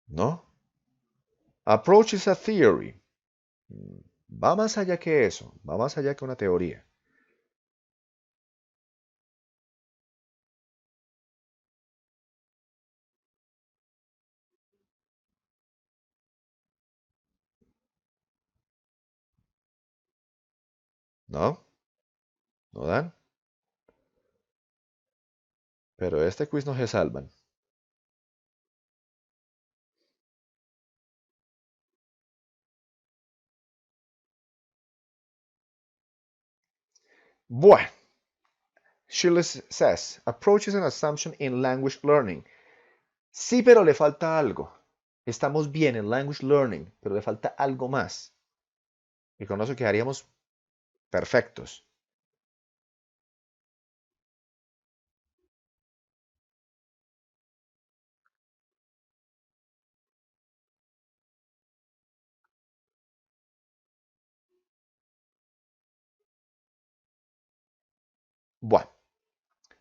¿No? Approach is a theory. Va más allá que eso, va más allá que una teoría. ¿No? ¿No dan? Pero este quiz no se salvan. Bueno, Shirley says, approach is an assumption in language learning. Sí, pero le falta algo. Estamos bien en language learning, pero le falta algo más. Y con eso quedaríamos perfectos. Bueno,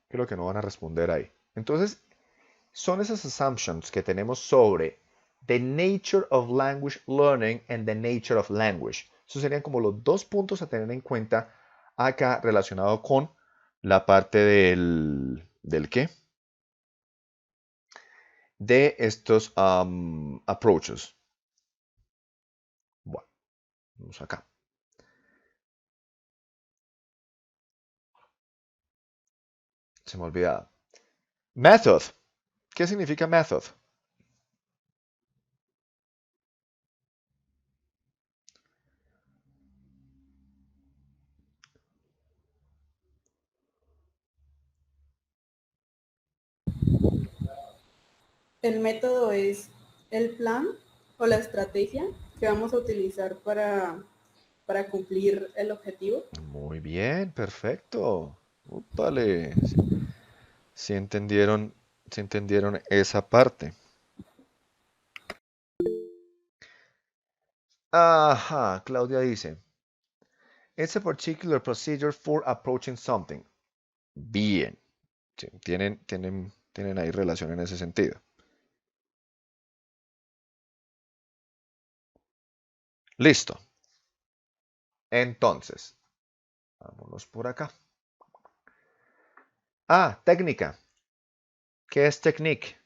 creo que no van a responder ahí. Entonces, son esas assumptions que tenemos sobre the nature of language learning and the nature of language. Esos serían como los dos puntos a tener en cuenta acá relacionado con la parte ¿del qué? De estos approaches. Bueno, vamos acá. Se me olvida. Method. ¿Qué significa method? El método es el plan o la estrategia que vamos a utilizar para cumplir el objetivo. Muy bien, perfecto. Úpale. Sí entendieron esa parte. Ajá, Claudia dice, it's a particular procedure for approaching something. Bien. Sí, tienen ahí relación en ese sentido. Listo. Entonces, vámonos por acá. Ah, técnica. ¿Qué es technique?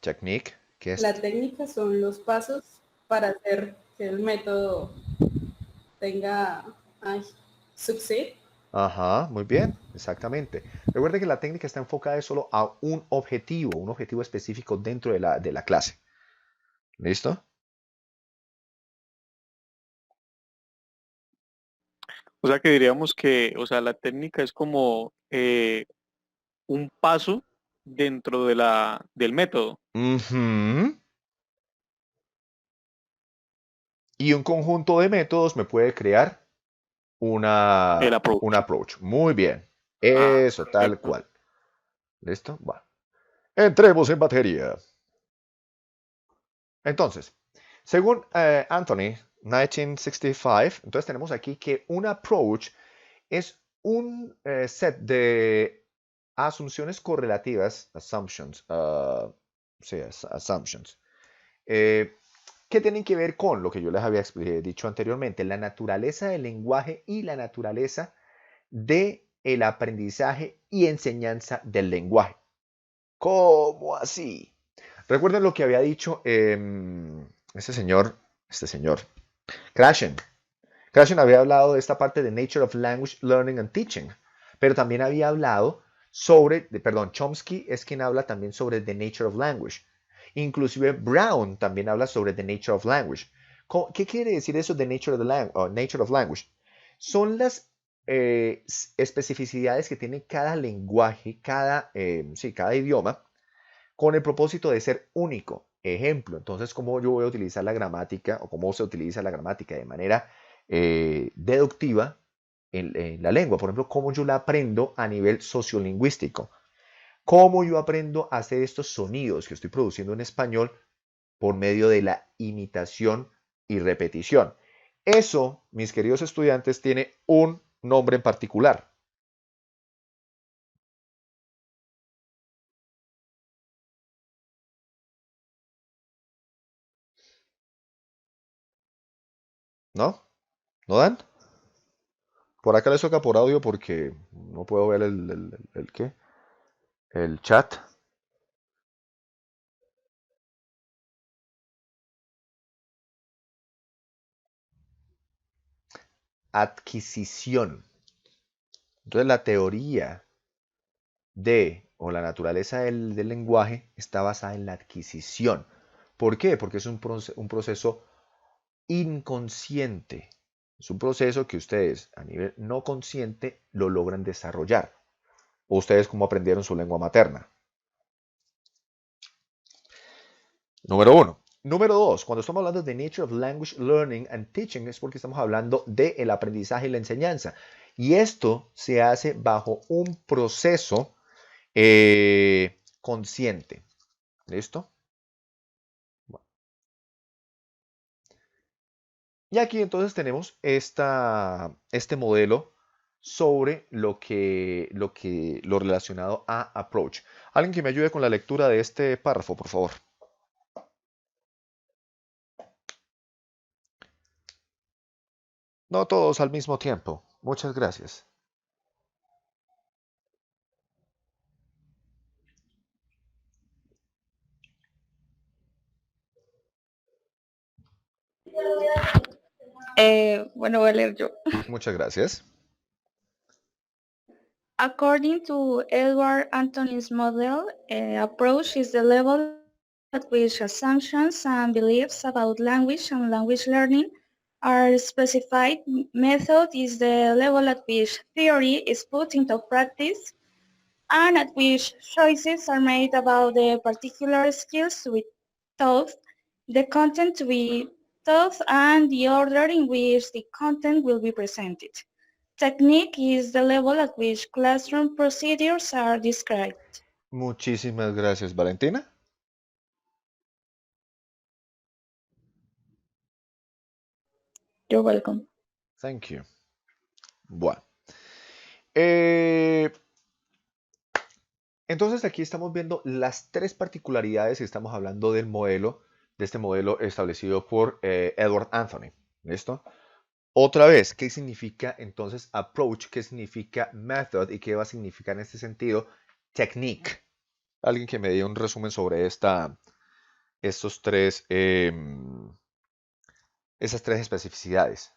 Technique. ¿Qué es? La técnica son los pasos para hacer que el método tenga succeed. Ajá, muy bien, exactamente. Recuerde que la técnica está enfocada solo a un objetivo específico dentro de la clase. ¿Listo? O sea que diríamos que, o sea, la técnica es como un paso dentro de del método. Ujú. Y un conjunto de métodos me puede crear El un approach. approach. Muy bien. Ah, Eso, tal perfecto. cual. ¿Listo? Bueno. Entremos en materia. Entonces, según Anthony, 1965, entonces tenemos aquí que un approach es un set de asunciones correlativas, assumptions, sí, assumptions, eh, que tienen que ver con lo que yo les había dicho anteriormente, la naturaleza del lenguaje y la naturaleza del aprendizaje y enseñanza del lenguaje. ¿Cómo así? Recuerden lo que había dicho este señor, Krashen. Krashen había hablado de esta parte de Nature of Language, Learning and Teaching, pero también había hablado sobre, perdón, Chomsky es quien habla también sobre The Nature of Language. Inclusive Brown también habla sobre The Nature of Language. ¿Qué quiere decir eso de Nature of Language? Son las especificidades que tiene cada lenguaje, cada idioma, con el propósito de ser único. Ejemplo, entonces, ¿cómo yo voy a utilizar la gramática o cómo se utiliza la gramática de manera deductiva en la lengua? Por ejemplo, ¿cómo yo la aprendo a nivel sociolingüístico? ¿Cómo yo aprendo a hacer estos sonidos que estoy produciendo en español por medio de la imitación y repetición? Eso, mis queridos estudiantes, tiene un nombre en particular. ¿No? ¿No dan? Por acá les toca por audio porque no puedo ver el ¿qué? El chat. Adquisición. Entonces la teoría o la naturaleza del lenguaje está basada en la adquisición. ¿Por qué? Porque es un proceso inconsciente. Es un proceso que ustedes a nivel no consciente lo logran desarrollar. O ustedes como aprendieron su lengua materna. Número 1. Número 2. Cuando estamos hablando de Nature of Language Learning and Teaching es porque estamos hablando del aprendizaje y la enseñanza. Y esto se hace bajo un proceso consciente. ¿Listo? Bueno. Y aquí entonces tenemos este modelo sobre lo relacionado a approach. Alguien que me ayude con la lectura de este párrafo, por favor. No todos al mismo tiempo. Muchas gracias. Bueno, voy a leer yo. Muchas gracias. According to Edward Anthony's model, approach is the level at which assumptions and beliefs about language and language learning are specified. Method is the level at which theory is put into practice and at which choices are made about the particular skills to be taught, the content to be taught, and the order in which the content will be presented. Technique is the level at which classroom procedures are described. Muchísimas gracias, Valentina. You're welcome. Thank you. Bueno. Entonces aquí estamos viendo las tres particularidades y estamos hablando del modelo, de este modelo establecido por Edward Anthony. ¿Listo? Otra vez, ¿qué significa entonces approach? ¿Qué significa method? ¿Y qué va a significar en este sentido technique? Alguien que me dé un resumen sobre esas tres especificidades.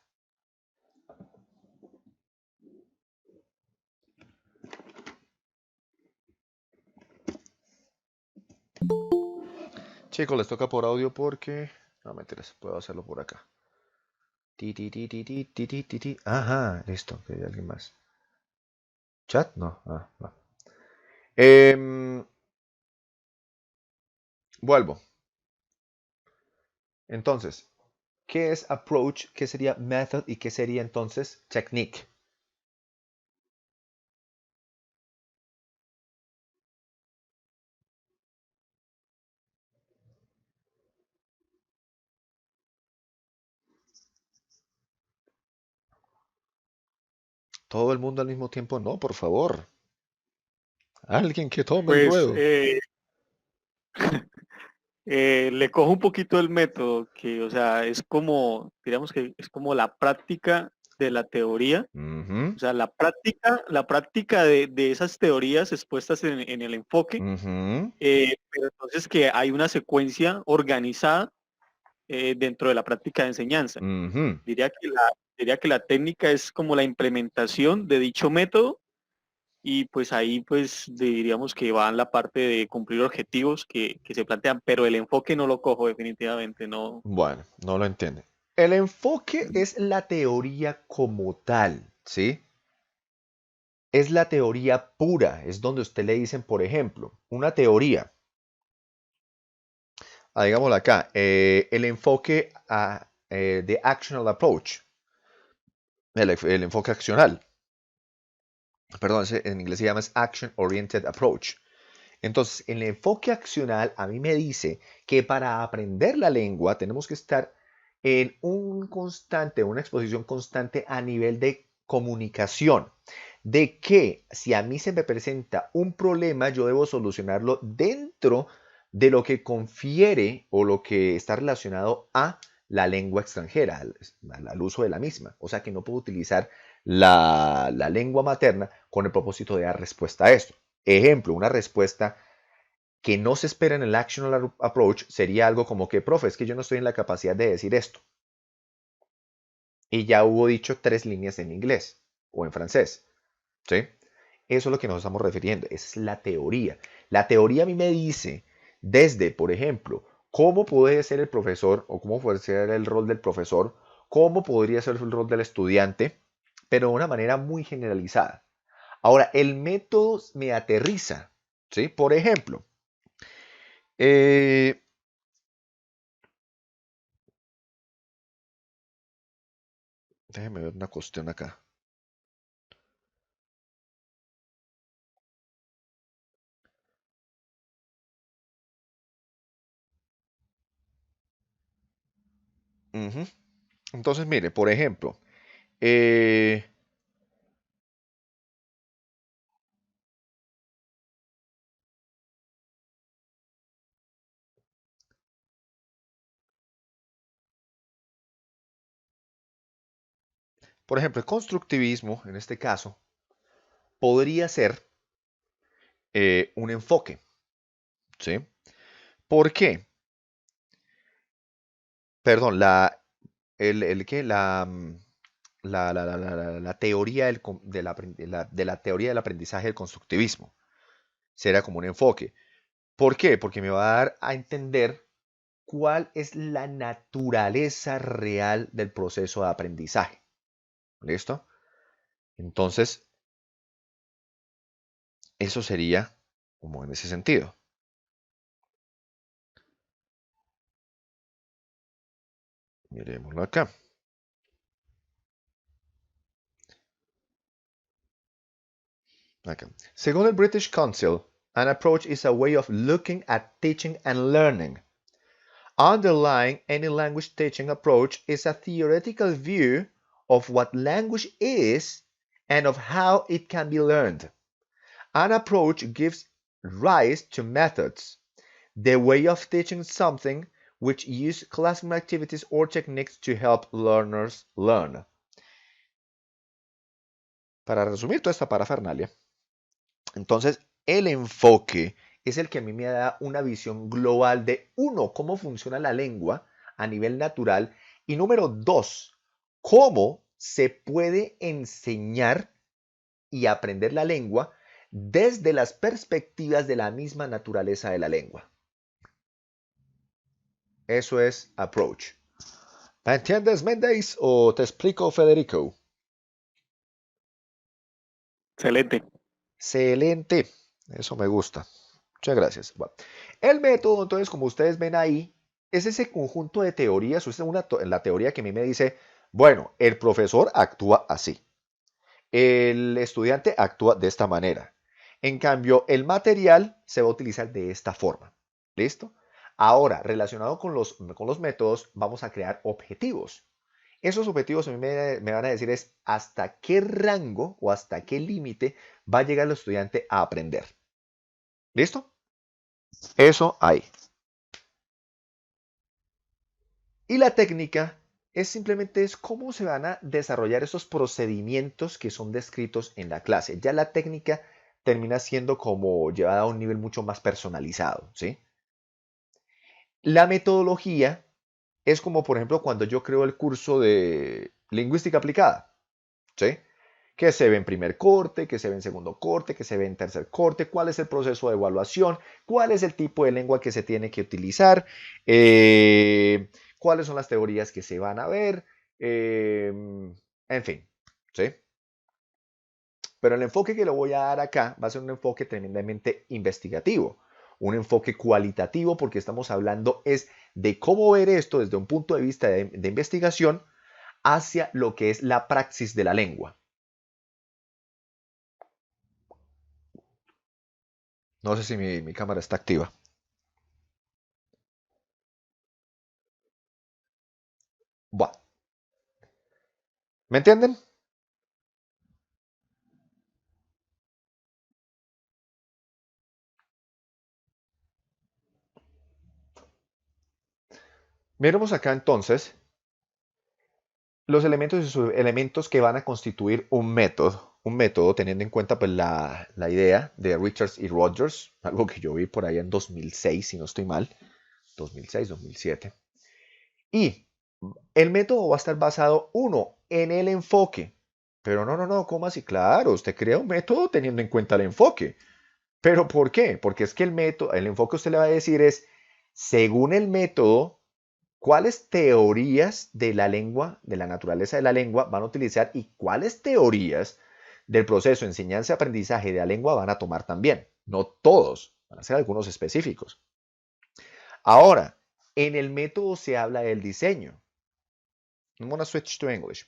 Chicos, les toca por audio porque... No, mentiras, puedo hacerlo por acá. Ajá, listo, que hay alguien más. ¿Chat? No. No. Vuelvo. Entonces, ¿qué es approach? ¿Qué sería method? ¿Y qué sería entonces technique? Todo el mundo al mismo tiempo, no, por favor. Alguien que tome el Pues ruedo. le cojo un poquito el método, que, o sea, es como, digamos que es como la práctica de la teoría. Ujú, O sea, la práctica de esas teorías expuestas en el enfoque, ujú, pero entonces que hay una secuencia organizada dentro de la práctica de enseñanza. ujú. Diría que la técnica es como la implementación de dicho método y pues ahí pues diríamos que va en la parte de cumplir objetivos que se plantean, pero el enfoque no lo cojo definitivamente, no. Bueno, no lo entiende. El enfoque es la teoría como tal, ¿sí? Es la teoría pura, es donde usted le dicen, por ejemplo, una teoría. Digámoslo acá, el enfoque de actional approach, el enfoque accional. Perdón, en inglés se llama Action Oriented Approach. Entonces, el enfoque accional a mí me dice que para aprender la lengua tenemos que estar en una exposición constante a nivel de comunicación. De que si a mí se me presenta un problema, yo debo solucionarlo dentro de lo que confiere o lo que está relacionado a la lengua extranjera, al uso de la misma. O sea que no puedo utilizar la lengua materna con el propósito de dar respuesta a esto. Ejemplo, una respuesta que no se espera en el actional approach sería algo como que, profe, es que yo no estoy en la capacidad de decir esto. Y ya hubo dicho 3 líneas en inglés o en francés. ¿Sí? Eso es lo que nos estamos refiriendo. Esa es la teoría. La teoría a mí me dice desde, por ejemplo, cómo puede ser el profesor o cómo puede ser el rol del profesor, cómo podría ser el rol del estudiante, pero de una manera muy generalizada. Ahora, el método me aterriza, ¿sí? Por ejemplo, déjeme ver una cuestión acá. Ujú. Entonces, mire, por ejemplo, eh, el constructivismo, en este caso, podría ser un enfoque, ¿sí? ¿Por qué? Perdón, el que la teoría de la teoría del aprendizaje del constructivismo será como un enfoque. ¿Por qué? Porque me va a dar a entender cuál es la naturaleza real del proceso de aprendizaje. ¿Listo? Entonces, eso sería como en ese sentido. Miremoslo acá. Según el British Council, an approach is a way of looking at teaching and learning. Underlying any language teaching approach is a theoretical view of what language is and of how it can be learned. An approach gives rise to methods, the way of teaching something which use classroom activities or techniques to help learners learn. Para resumir toda esta parafernalia, entonces el enfoque es el que a mí me da una visión global de, uno, cómo funciona la lengua a nivel natural, y número dos, cómo se puede enseñar y aprender la lengua desde las perspectivas de la misma naturaleza de la lengua. Eso es approach. ¿Me entiendes, Méndez, o te explico, Federico? Excelente. Excelente. Eso me gusta. Muchas gracias. Bueno, el método, entonces, como ustedes ven ahí, es ese conjunto de teorías. Es la teoría que a mí me dice, bueno, el profesor actúa así. El estudiante actúa de esta manera. En cambio, el material se va a utilizar de esta forma. ¿Listo? Ahora, relacionado con los métodos, vamos a crear objetivos. Esos objetivos a mí me van a decir es hasta qué rango o hasta qué límite va a llegar el estudiante a aprender. ¿Listo? Eso ahí. Y la técnica es simplemente cómo se van a desarrollar esos procedimientos que son descritos en la clase. Ya la técnica termina siendo como llevada a un nivel mucho más personalizado, ¿sí? La metodología es como, por ejemplo, cuando yo creo el curso de lingüística aplicada, ¿sí? Que se ve en primer corte, que se ve en segundo corte, que se ve en tercer corte, cuál es el proceso de evaluación, cuál es el tipo de lengua que se tiene que utilizar, cuáles son las teorías que se van a ver, en fin, ¿sí? Pero el enfoque que le voy a dar acá va a ser un enfoque tremendamente investigativo, un enfoque cualitativo, porque estamos hablando es de cómo ver esto desde un punto de vista de investigación hacia lo que es la praxis de la lengua. No sé si mi cámara está activa. Bueno. ¿Me entienden? Miremos acá entonces los elementos y subelementos que van a constituir un método teniendo en cuenta pues, la idea de Richards y Rogers, algo que yo vi por ahí en 2006, si no estoy mal, 2006, 2007. Y el método va a estar basado, uno, en el enfoque. Pero no, ¿cómo así? Claro, usted crea un método teniendo en cuenta el enfoque. ¿Pero por qué? Porque es que el enfoque usted le va a decir es, según el método, cuáles teorías de la lengua, de la naturaleza de la lengua van a utilizar y cuáles teorías del proceso de enseñanza y aprendizaje de la lengua van a tomar también. No todos, van a ser algunos específicos. Ahora, en el método se habla del diseño. I'm going to switch to English.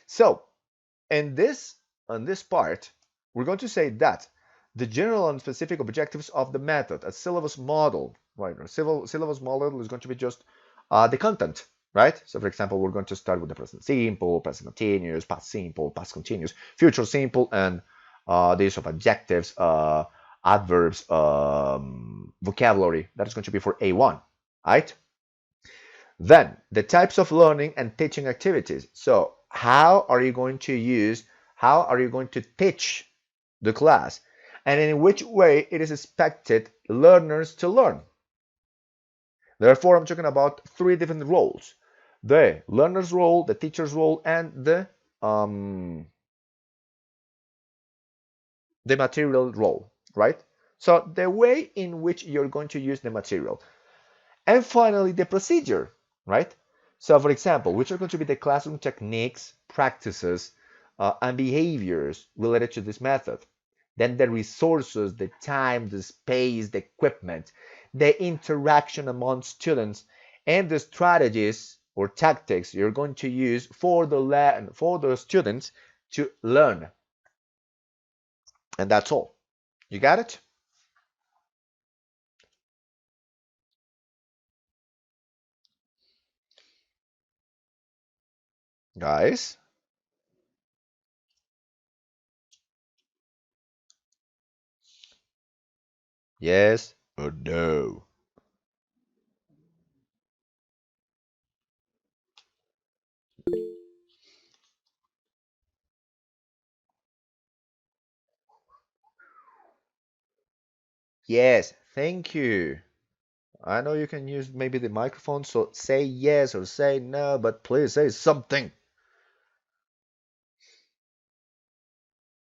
So, on this part, we're going to say that the general and specific objectives of the method, a syllabus model, right? A syllabus model is going to be just the content, right? So, for example, we're going to start with the present simple, present continuous, past simple, past continuous, future simple, and the use of adjectives, adverbs, vocabulary. That is going to be for A1, right? Then, the types of learning and teaching activities. So, how are you going to teach the class? And in which way it is expected learners to learn? Therefore, I'm talking about three different roles: the learner's role, the teacher's role, and the material role, right? So the way in which you're going to use the material. And finally, the procedure, right? So for example, which are going to be the classroom techniques, practices, and behaviors related to this method. Then the resources, the time, the space, the equipment, the interaction among students, and the strategies or tactics you're going to use for the students to learn. And that's all. You got it? Guys? Yes or no? Yes, thank you. I know you can use maybe the microphone, so say yes or say no, but please say something.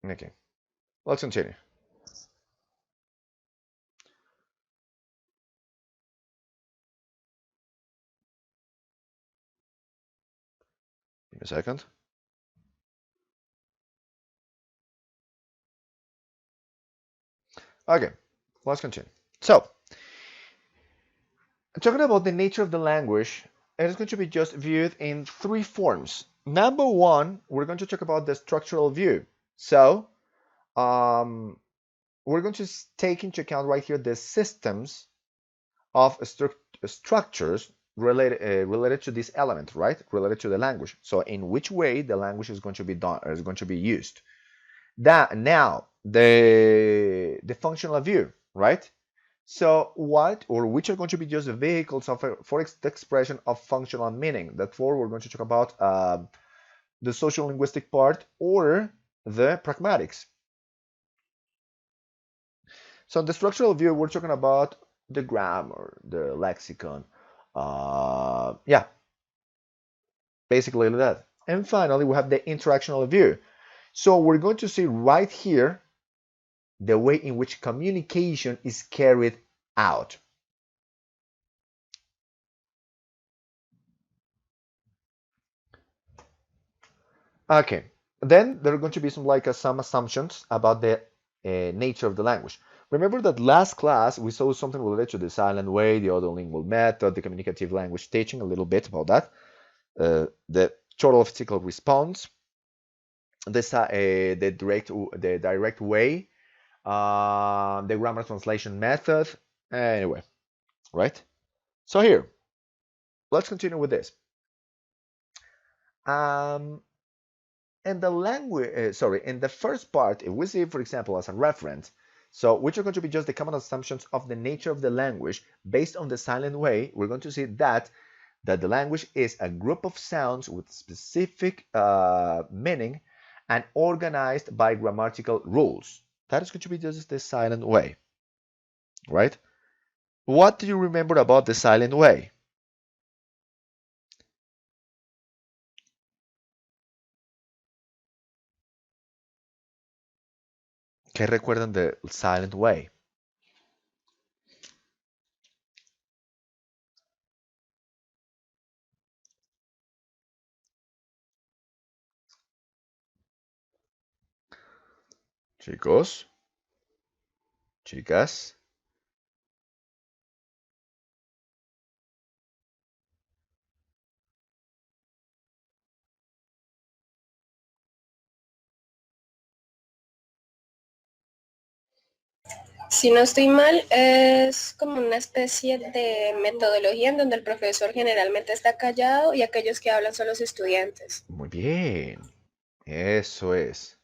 Okay, let's continue. Give me a second. Okay, let's continue. So, talking about the nature of the language, it is going to be just viewed in three forms. Number one, we're going to talk about the structural view. So, we're going to take into account right here the systems of structures related to this element, right? Related to the language. So, in which way the language is going to be used. That now the functional view, right? So which are going to be just the vehicles for the expression of functional meaning. Therefore, we're going to talk about the social linguistic part or the pragmatics. So in the structural view, we're talking about the grammar, the lexicon, yeah, basically that. And finally, we have the interactional view. So we're going to see right here the way in which communication is carried out. Okay, then there are going to be some assumptions about the nature of the language. Remember that last class we saw something related to the silent way, the audiolingual method, the communicative language teaching, a little bit about that, the total physical response, the direct way, the grammar translation method. Anyway, right? So here, let's continue with this. In the first part, if we see, for example, as a reference, so which are going to be just the common assumptions of the nature of the language based on the silent way, we're going to see that the language is a group of sounds with specific meaning and organized by grammatical rules. That is going to be just the silent way, right? What do you remember about the silent way? ¿Qué recuerdan de Silent Way? Chicos, chicas. Si no estoy mal, es como una especie de metodología en donde el profesor generalmente está callado y aquellos que hablan son los estudiantes. Muy bien. Eso es.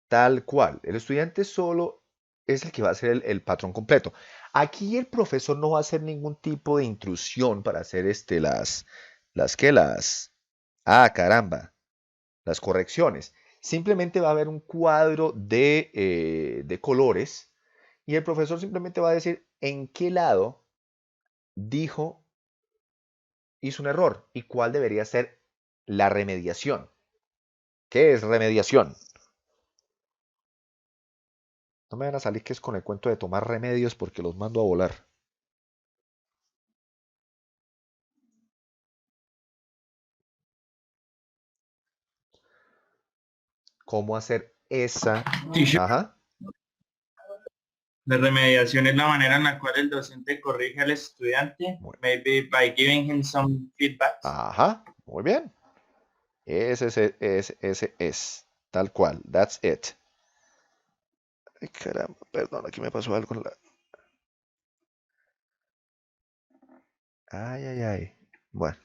Tal cual. El estudiante solo es el que va a hacer el patrón completo. Aquí el profesor no va a hacer ningún tipo de intrusión para hacer caramba, las correcciones. Simplemente va a haber un cuadro de colores y el profesor simplemente va a decir en qué lado hizo un error y cuál debería ser la remediación. ¿Qué es remediación? No me van a salir que es con el cuento de tomar remedios porque los mando a volar. ¿Cómo hacer esa? Teacher, Ajá. la remediación es la manera en la cual el docente corrige al estudiante, Muy, maybe by giving him some feedback. ajá. Muy bien. Ese es. Tal cual. That's it. Ay, caramba. Perdón, aquí me pasó algo en la... Ay, ay, ay. Bueno,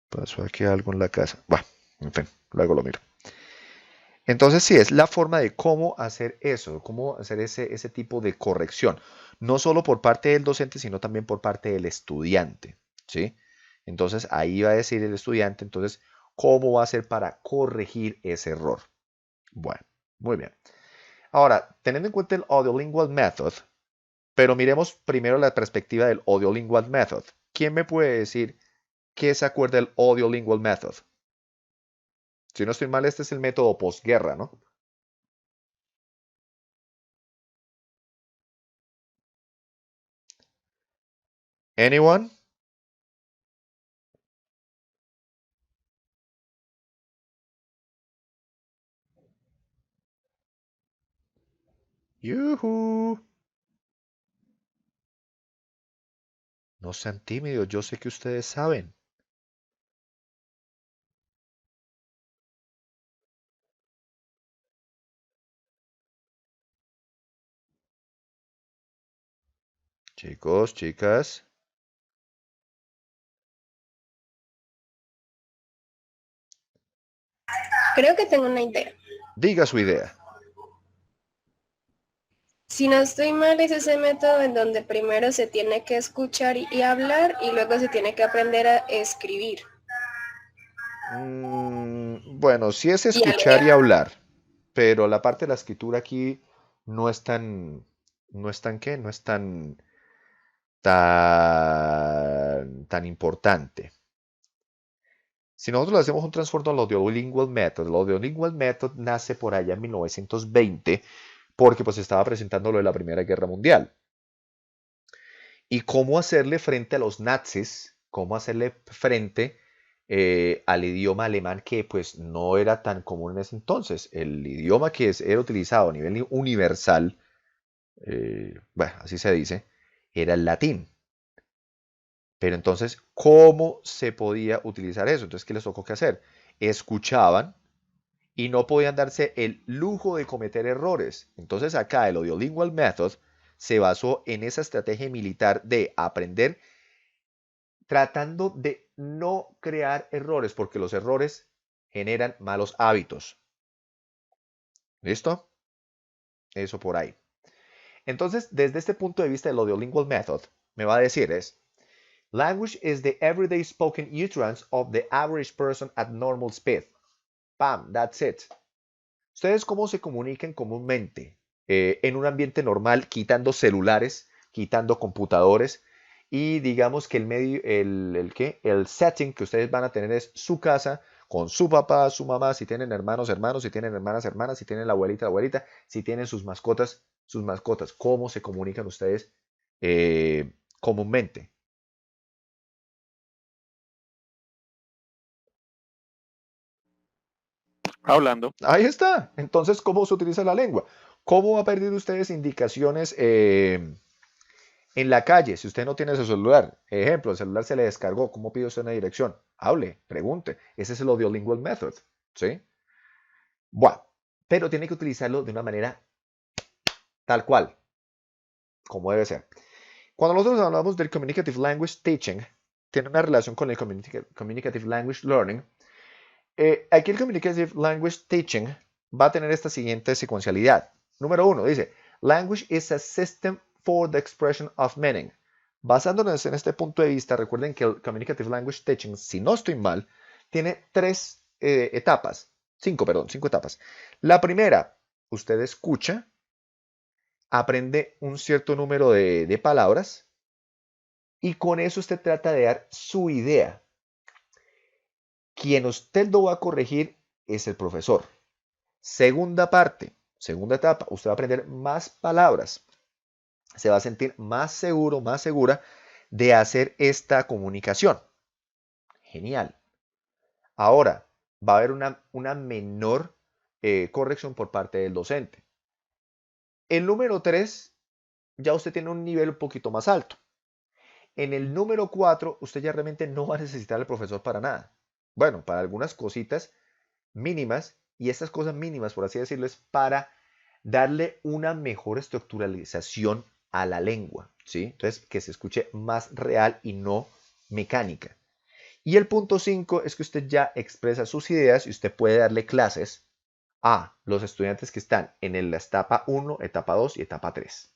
pasó aquí algo en la casa. Bueno, en fin, luego lo miro. Entonces, sí, es la forma de cómo hacer eso, cómo hacer ese tipo de corrección. No solo por parte del docente, sino también por parte del estudiante, ¿sí? Entonces, ahí va a decir el estudiante, entonces, cómo va a hacer para corregir ese error. Bueno, muy bien. Ahora, teniendo en cuenta el Audiolingual Method, pero miremos primero la perspectiva del Audiolingual Method. ¿Quién me puede decir qué se acuerda del Audiolingual Method? Si no estoy mal, este es el método posguerra, ¿no? Anyone? ¡Yuhu! No sean tímidos, yo sé que ustedes saben. Chicos, chicas, Creo que tengo una idea. diga su idea. Si no estoy mal, es ese método en donde primero se tiene que escuchar y hablar y luego se tiene que aprender a escribir Bueno, sí es y a escuchar leer. y hablar, pero la parte de la escritura aquí no es no es tan ¿qué? No es tan importante. Si nosotros le hacemos un trasfondo al Audiolingual Method, el Audiolingual Method nace por allá en 1920 porque pues estaba presentando lo de la Primera Guerra Mundial. Y cómo hacerle frente a los nazis, cómo hacerle frente al idioma alemán que pues no era tan común en ese entonces. El idioma que era utilizado a nivel universal, bueno, así se dice, era el latín. Pero entonces, ¿cómo se podía utilizar eso? Entonces, ¿qué les tocó que hacer? Escuchaban y no podían darse el lujo de cometer errores. Entonces, acá el Audiolingual Method se basó en esa estrategia militar de aprender tratando de no crear errores, porque los errores generan malos hábitos. ¿Listo? Eso por ahí. Entonces, desde este punto de vista del Audiolingual Method, me va a decir es, language is the everyday spoken utterance of the average person at normal speed. Pam, that's it. ¿Ustedes cómo se comunican comúnmente en un ambiente normal, quitando celulares, quitando computadores? Y digamos que el medio, ¿qué? El setting que ustedes van a tener es su casa, con su papá, su mamá, si tienen hermanos, hermanos, si tienen hermanas, hermanas, si tienen la abuelita, si tienen sus mascotas, sus mascotas. ¿Cómo se comunican ustedes comúnmente? Hablando. Ahí está. Entonces, ¿cómo se utiliza la lengua? ¿Cómo va a pedir ustedes indicaciones en la calle si usted no tiene su celular? Ejemplo, el celular se le descargó. ¿Cómo pide usted una dirección? Hable, pregunte. Ese es el audiolingual method, ¿sí? Bueno, pero tiene que utilizarlo de una manera tal cual, como debe ser. Cuando nosotros hablamos del Communicative Language Teaching, tiene una relación con el Communicative Language Learning. Aquí el Communicative Language Teaching va a tener esta siguiente secuencialidad. Número 1, dice, Language is a system for the expression of meaning. Basándonos en este punto de vista, recuerden que el Communicative Language Teaching, si no estoy mal, tiene cinco etapas. La primera, usted escucha, aprende un cierto número de palabras y con eso usted trata de dar su idea. Quien usted lo va a corregir es el profesor. Segunda etapa, usted va a aprender más palabras. Se va a sentir más seguro, más segura de hacer esta comunicación. Genial. Ahora, va a haber una menor corrección por parte del docente. El número 3, ya usted tiene un nivel un poquito más alto. En el número 4, usted ya realmente no va a necesitar al profesor para nada. Bueno, para algunas cositas mínimas, y estas cosas mínimas, por así decirlo, es para darle una mejor estructuralización a la lengua, ¿sí? Entonces, que se escuche más real y no mecánica. Y el punto 5 es que usted ya expresa sus ideas y usted puede darle clases a los estudiantes que están en la etapa 1, etapa 2 y etapa 3.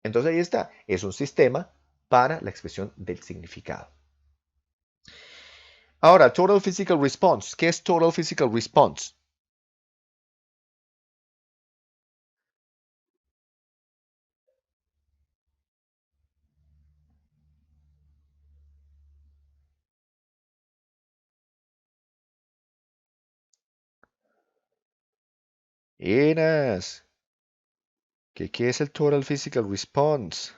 Entonces ahí está, es un sistema para la expresión del significado. Ahora, Total Physical Response. ¿Qué es Total Physical Response? Enas. ¿Qué es el Total Physical Response?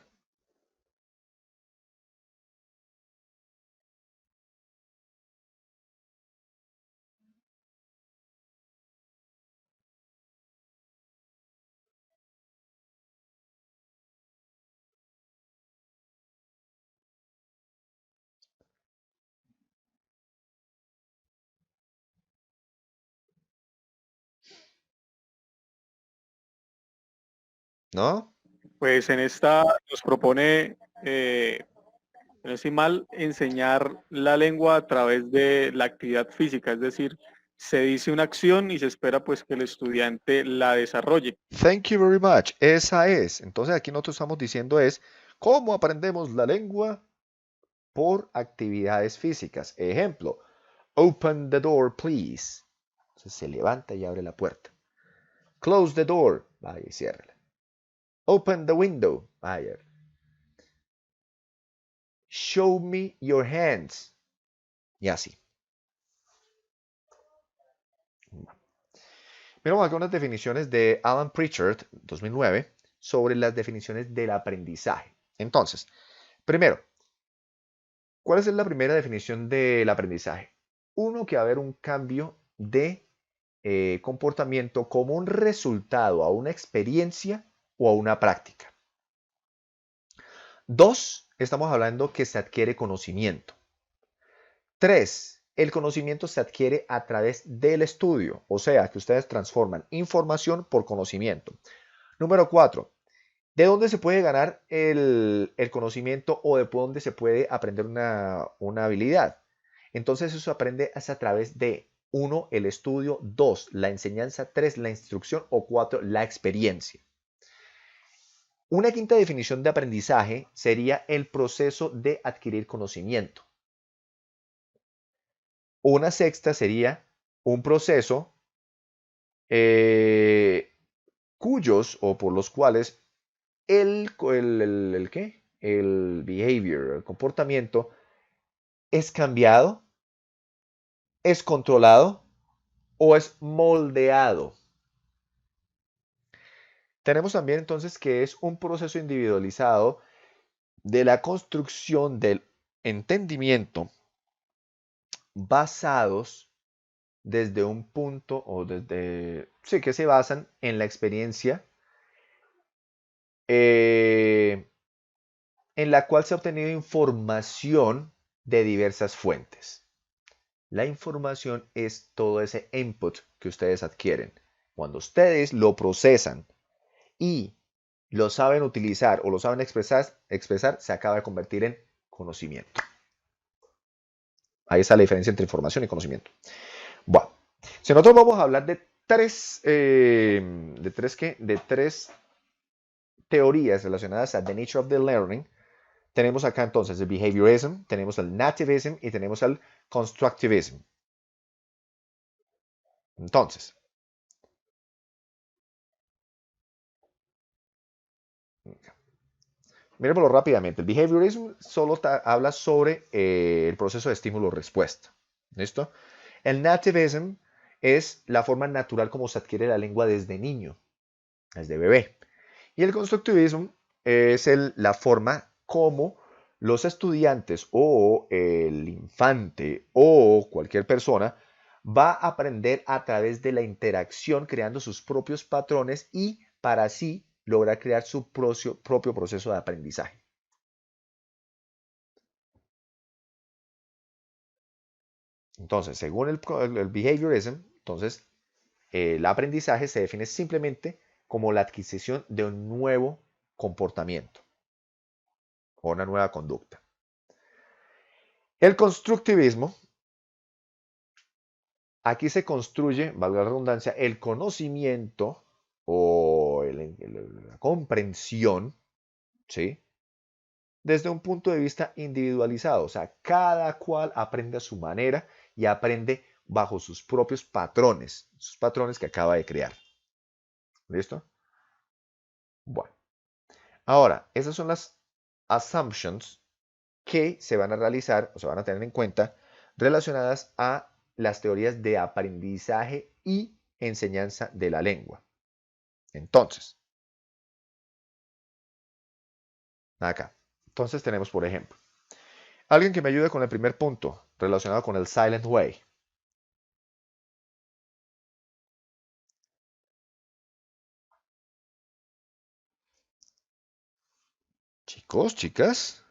¿No? Pues en esta nos propone, no estoy mal, enseñar la lengua a través de la actividad física, es decir, se dice una acción y se espera pues que el estudiante la desarrolle. Thank you very much. Esa es. Entonces aquí nosotros estamos diciendo es cómo aprendemos la lengua por actividades físicas. Ejemplo, open the door, please. Entonces se levanta y abre la puerta. Close the door. Vaya y ciérrala. Open the window. Vaya. Show me your hands. Y así. Miramos acá unas definiciones de Alan Pritchard, 2009, sobre las definiciones del aprendizaje. Entonces, primero, ¿cuál es la primera definición del aprendizaje? Uno, que va a haber un cambio de comportamiento como un resultado a una experiencia o a una práctica. Dos, estamos hablando que se adquiere conocimiento. Tres, el conocimiento se adquiere a través del estudio, o sea, que ustedes transforman información por conocimiento. Número 4, ¿de dónde se puede ganar el conocimiento o de dónde se puede aprender una habilidad? Entonces eso se aprende a través de 1, el estudio, 2, la enseñanza, 3, la instrucción o 4, la experiencia. Una quinta definición de aprendizaje sería el proceso de adquirir conocimiento. Una sexta sería un proceso cuyos o por los cuales el behavior, el comportamiento es cambiado, es controlado o es moldeado. Tenemos también entonces que es un proceso individualizado de la construcción del entendimiento basados desde un punto sí, que se basan en la experiencia en la cual se ha obtenido información de diversas fuentes. La información es todo ese input que ustedes adquieren. Cuando ustedes lo procesan y lo saben utilizar o lo saben expresar, se acaba de convertir en conocimiento. Ahí está la diferencia entre información y conocimiento. Bueno, si nosotros vamos a hablar de tres teorías relacionadas a the nature of the learning, tenemos acá entonces el behaviorism, tenemos el nativism y tenemos el constructivism. Entonces, miremoslo rápidamente. El behaviorism solo habla sobre el proceso de estímulo-respuesta. ¿Listo? El nativism es la forma natural como se adquiere la lengua desde niño, desde bebé. Y el constructivism es la forma como los estudiantes o el infante o cualquier persona va a aprender a través de la interacción, creando sus propios patrones y para así lograr crear su propio proceso de aprendizaje. Entonces, según el behaviorism, entonces, el aprendizaje se define simplemente como la adquisición de un nuevo comportamiento o una nueva conducta. El constructivismo, aquí se construye, valga la redundancia, el conocimiento o la comprensión, ¿sí? Desde un punto de vista individualizado, o sea, cada cual aprende a su manera y aprende bajo sus propios patrones que acaba de crear. ¿Listo? Bueno, ahora, esas son las assumptions que se van a realizar o se van a tener en cuenta relacionadas a las teorías de aprendizaje y enseñanza de la lengua. Entonces, acá. Entonces tenemos, por ejemplo, alguien que me ayude con el primer punto relacionado con el silent way. Chicos, chicas.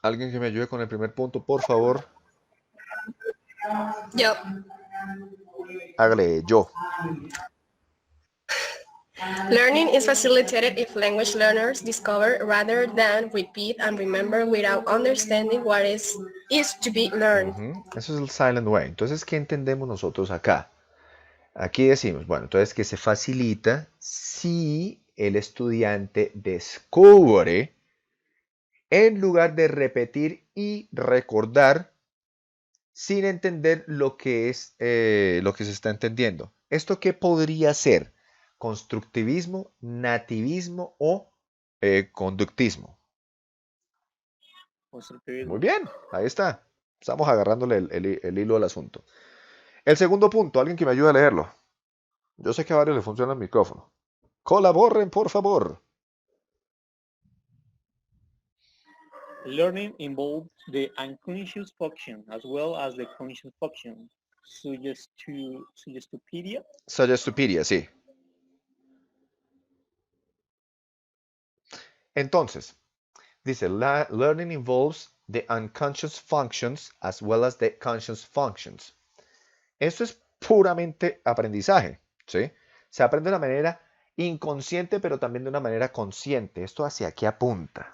Alguien que me ayude con el primer punto, por favor. Yo. Hágale yo. Learning is facilitated if language learners discover rather than repeat and remember without understanding what is to be learned. Eso es el silent way. Entonces, ¿qué entendemos nosotros acá? Aquí decimos, bueno, entonces que se facilita si el estudiante descubre, en lugar de repetir y recordar, sin entender lo que es lo que se está entendiendo. ¿Esto qué podría ser? ¿Constructivismo, nativismo o conductismo? Constructivismo. Muy bien, ahí está. Estamos agarrándole el hilo al asunto. El segundo punto, alguien que me ayude a leerlo. Yo sé que a varios les funciona el micrófono. Colaboren, por favor. Learning involves the unconscious function as well as the conscious function. Suggestopedia. Suggestopedia, sí. Entonces, dice, learning involves the unconscious functions as well as the conscious functions. Esto es puramente aprendizaje, ¿sí? Se aprende de una manera inconsciente, pero también de una manera consciente. ¿Esto hacia qué apunta?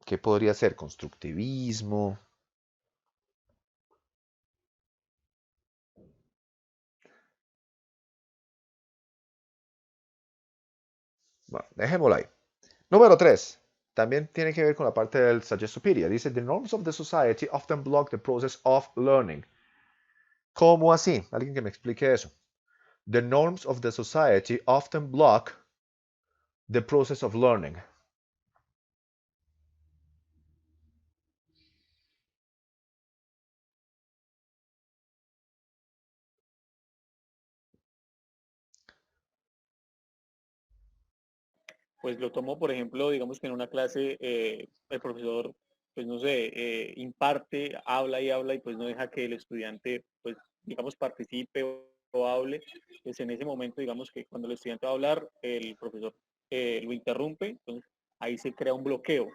¿Qué podría ser? Constructivismo. Bueno, dejémoslo ahí. Número 3. También tiene que ver con la parte del Suggestopedia. Dice, the norms of the society often block the process of learning. ¿Cómo así? Alguien que me explique eso. The norms of the society often block the process of learning. Pues lo tomo, por ejemplo, digamos que en una clase el profesor, pues no sé, imparte, habla y pues no deja que el estudiante, pues digamos, participe o hable. Pues en ese momento, digamos que cuando el estudiante va a hablar, el profesor lo interrumpe, entonces ahí se crea un bloqueo.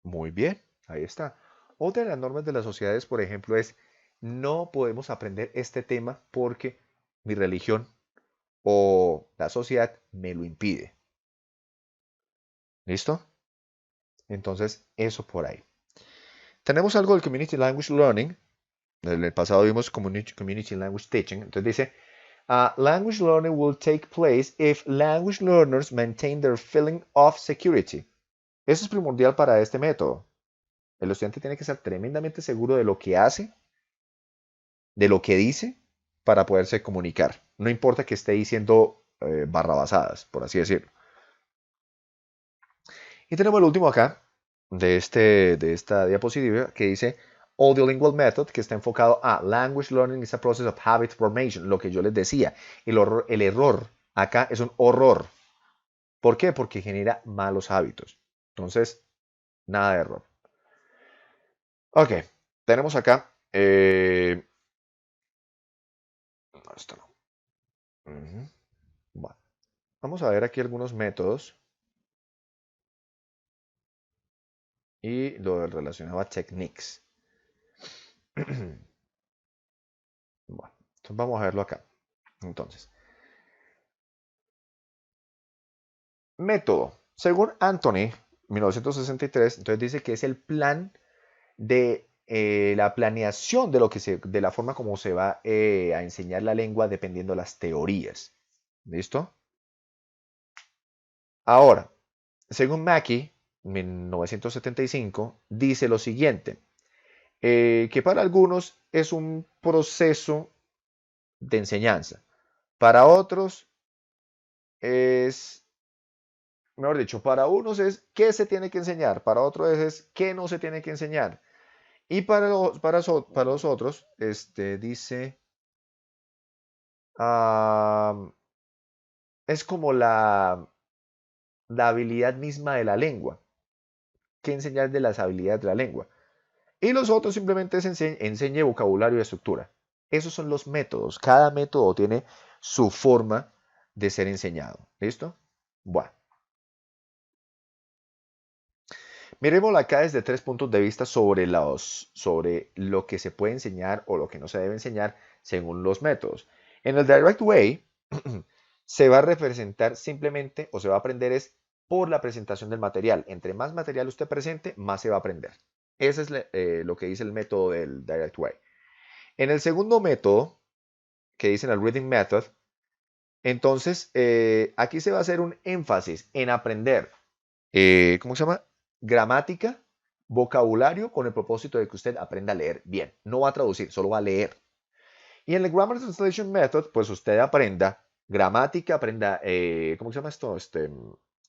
Muy bien, ahí está. Otra de las normas de las sociedades, por ejemplo, es no podemos aprender este tema porque mi religión o la sociedad me lo impide. ¿Listo? Entonces, eso por ahí. Tenemos algo del Community Language Learning. En el pasado vimos Community Language Teaching. Entonces dice, language learning will take place if language learners maintain their feeling of security. Eso es primordial para este método. El estudiante tiene que estar tremendamente seguro de lo que hace, de lo que dice, para poderse comunicar. No importa que esté diciendo barrabasadas, por así decirlo. Y tenemos el último acá, de esta diapositiva, que dice Audiolingual Method, que está enfocado a Language Learning is a process of habit formation. Lo que yo les decía, el error acá es un horror. ¿Por qué? Porque genera malos hábitos. Entonces, nada de error. Ok, tenemos acá. No, esto no. Bueno, vamos a ver aquí algunos métodos. Y lo relacionado a techniques. Bueno, entonces vamos a verlo acá. Entonces, método. Según Anthony, 1963, entonces dice que es el plan de la planeación de la forma como se va a enseñar la lengua dependiendo de las teorías. ¿Listo? Ahora, según Mackey, 1975, dice lo siguiente, que para algunos es un proceso de enseñanza, para otros es, mejor dicho, para unos es qué se tiene que enseñar, para otros es qué no se tiene que enseñar. Y para los otros, dice, es como la habilidad misma de la lengua. ¿Qué enseñar de las habilidades de la lengua? Y los otros simplemente enseñe vocabulario y estructura. Esos son los métodos. Cada método tiene su forma de ser enseñado. ¿Listo? Bueno. Miremoslo acá desde 3 puntos de vista sobre lo que se puede enseñar o lo que no se debe enseñar según los métodos. En el Direct Way se va a representar simplemente o se va a aprender es por la presentación del material. Entre más material usted presente, más se va a aprender. Ese es lo que dice el método del Direct Way. En el segundo método, que dicen el Reading Method, entonces aquí se va a hacer un énfasis en aprender, ¿cómo se llama? Gramática, vocabulario, con el propósito de que usted aprenda a leer bien. No va a traducir, solo va a leer. Y en el Grammar Translation Method, pues usted aprenda gramática, aprenda, ¿cómo se llama esto?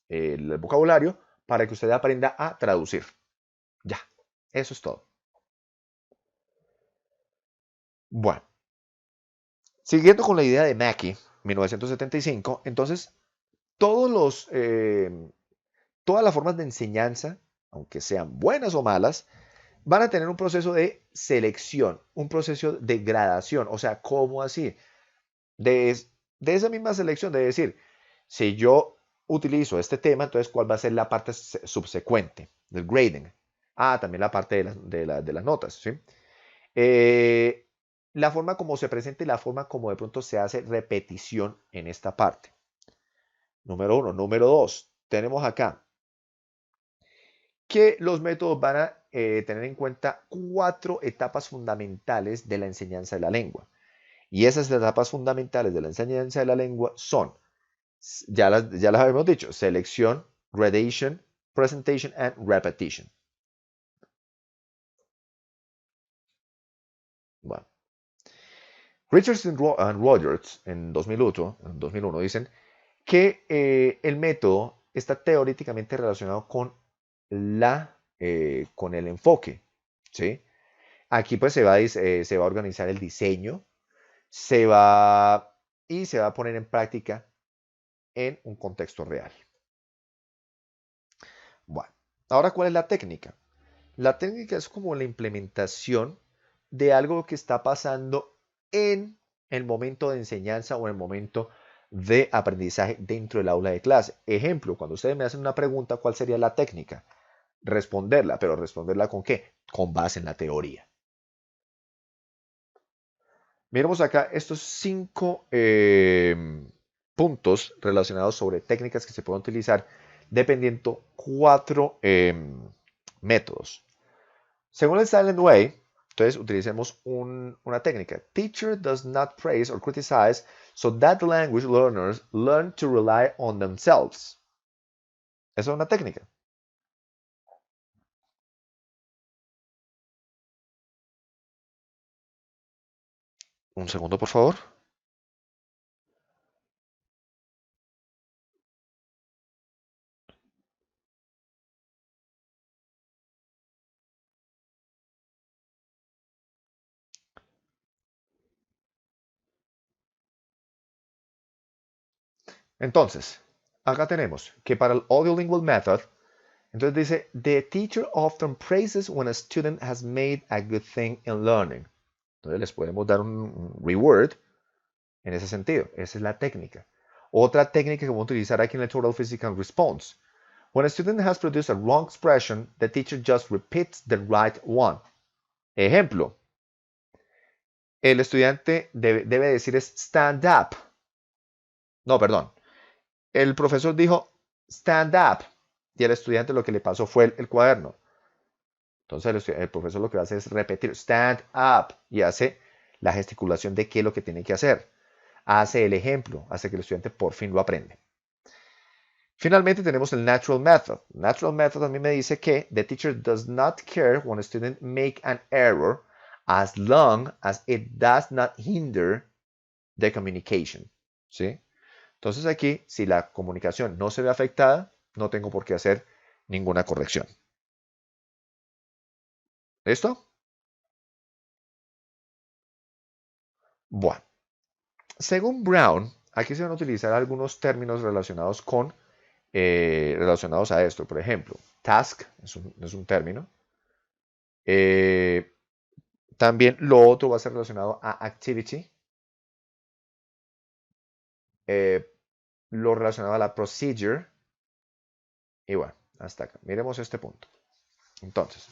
El vocabulario, para que usted aprenda a traducir. Ya, eso es todo. Bueno, siguiendo con la idea de Mackey, 1975, entonces todas las formas de enseñanza, aunque sean buenas o malas, van a tener un proceso de selección, un proceso de gradación. O sea, ¿cómo así? De esa misma selección, de decir, si yo utilizo este tema, entonces, ¿cuál va a ser la parte subsecuente del grading? También la parte de las notas, ¿sí? La forma como se presenta y la forma como de pronto se hace repetición en esta parte. Número 1. Número 2. Tenemos acá que los métodos van a tener en cuenta 4 etapas fundamentales de la enseñanza de la lengua. Y esas etapas fundamentales de la enseñanza de la lengua son Ya las habíamos dicho, selección, gradation, presentation and repetition. Bueno. Richardson and Rogers en 2001 dicen que el método está teóricamente relacionado con con el enfoque, ¿sí? Aquí pues se va a organizar el diseño, se va a poner en práctica en un contexto real. Bueno, ahora, ¿cuál es la técnica? La técnica es como la implementación de algo que está pasando en el momento de enseñanza o en el momento de aprendizaje dentro del aula de clase. Ejemplo, cuando ustedes me hacen una pregunta, ¿cuál sería la técnica? Responderla, pero ¿responderla con qué? Con base en la teoría. Miremos acá estos 5 puntos relacionados sobre técnicas que se pueden utilizar dependiendo 4 métodos. Según el Silent Way, entonces utilicemos una técnica. Teacher does not praise or criticize so that language learners learn to rely on themselves. Esa es una técnica. Un segundo, por favor. Entonces, acá tenemos que para el audiolingual method, entonces dice, the teacher often praises when a student has made a good thing in learning. Entonces les podemos dar un reward en ese sentido. Esa es la técnica. Otra técnica que vamos a utilizar aquí en el Total Physical Response. When a student has produced a wrong expression, the teacher just repeats the right one. Ejemplo, el estudiante debe decir es stand up. No, perdón. El profesor dijo stand up y el estudiante lo que le pasó fue el cuaderno. Entonces el profesor lo que hace es repetir stand up y hace la gesticulación de qué es lo que tiene que hacer. Hace el ejemplo, hace que el estudiante por fin lo aprende. Finalmente tenemos el natural method. Natural method a mí me dice que the teacher does not care when a student make an error as long as it does not hinder the communication. ¿Sí? Entonces aquí, si la comunicación no se ve afectada, no tengo por qué hacer ninguna corrección. ¿Listo? Bueno, según Brown, aquí se van a utilizar algunos términos relacionados a esto. Por ejemplo, task es un término. También lo otro va a ser relacionado a activity. Lo relacionado a la procedure. Y bueno, hasta acá. Miremos este punto. Entonces,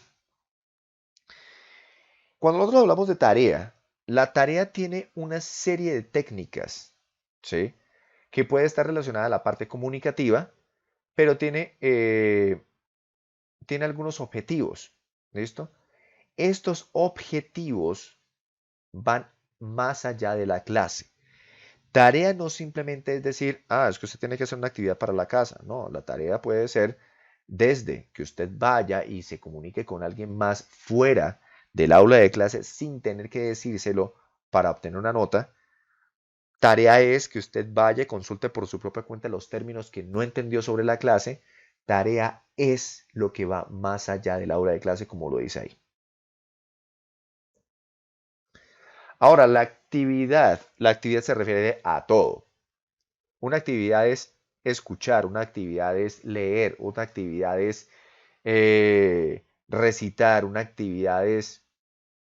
cuando nosotros hablamos de tarea, la tarea tiene una serie de técnicas, ¿sí? Que puede estar relacionada a la parte comunicativa, pero tiene algunos objetivos, ¿listo? Estos objetivos van más allá de la clase. Tarea no simplemente es decir, es que usted tiene que hacer una actividad para la casa. No, la tarea puede ser desde que usted vaya y se comunique con alguien más fuera del aula de clase sin tener que decírselo para obtener una nota. Tarea es que usted vaya y consulte por su propia cuenta los términos que no entendió sobre la clase. Tarea es lo que va más allá del aula de clase, como lo dice ahí. Ahora, la actividad se refiere a todo. Una actividad es escuchar, una actividad es leer, otra actividad es recitar, una actividad es,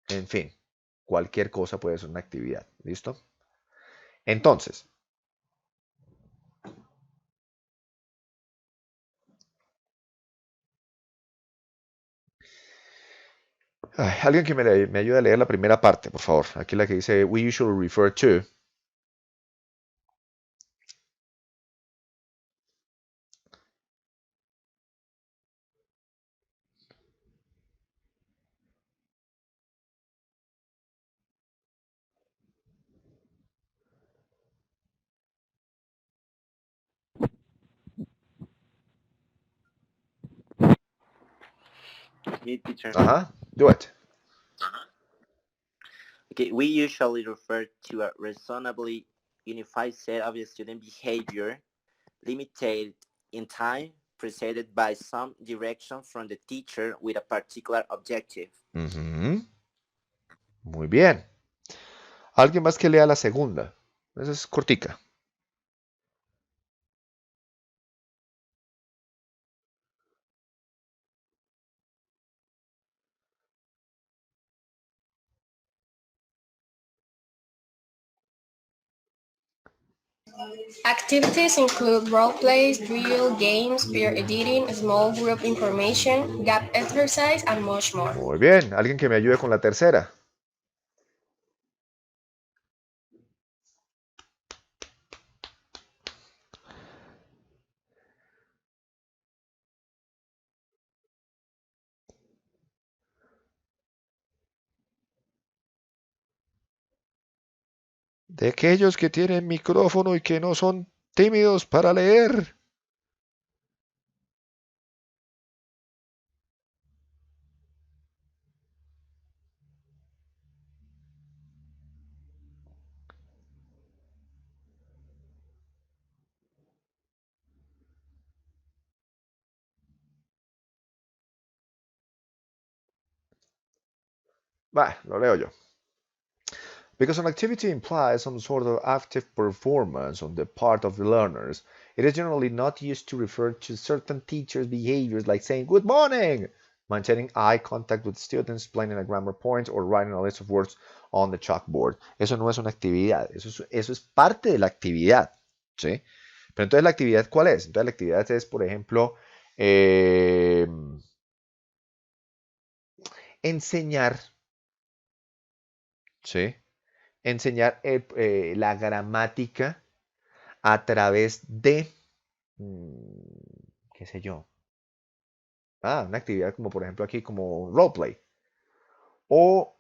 en fin, cualquier cosa puede ser una actividad. ¿Listo? Entonces, alguien que me ayude a leer la primera parte, por favor. Aquí la que dice, we usually refer to. Me, teacher. Ajá, do it. Okay, we usually refer to a reasonably unified set of student behavior, limited in time, preceded by some direction from the teacher with a particular objective. Ujú. Muy bien. ¿Alguien más que lea la segunda? Esa es cortica. Activities include role plays, drill, games, peer editing, small group information, gap exercise, and much more. Muy bien. ¿Alguien que me ayude con la tercera? De aquellos que tienen micrófono y que no son tímidos para leer. Va, lo leo yo. Because an activity implies some sort of active performance on the part of the learners, it is generally not used to refer to certain teachers' behaviors like saying good morning, maintaining eye contact with students, planning a grammar point, or writing a list of words on the chalkboard. Eso no es una actividad, eso es parte de la actividad, ¿sí? Pero entonces la actividad, ¿cuál es? Entonces la actividad es, por ejemplo, enseñar, ¿sí? Enseñar la gramática a través de, qué sé yo, una actividad como por ejemplo aquí como un roleplay o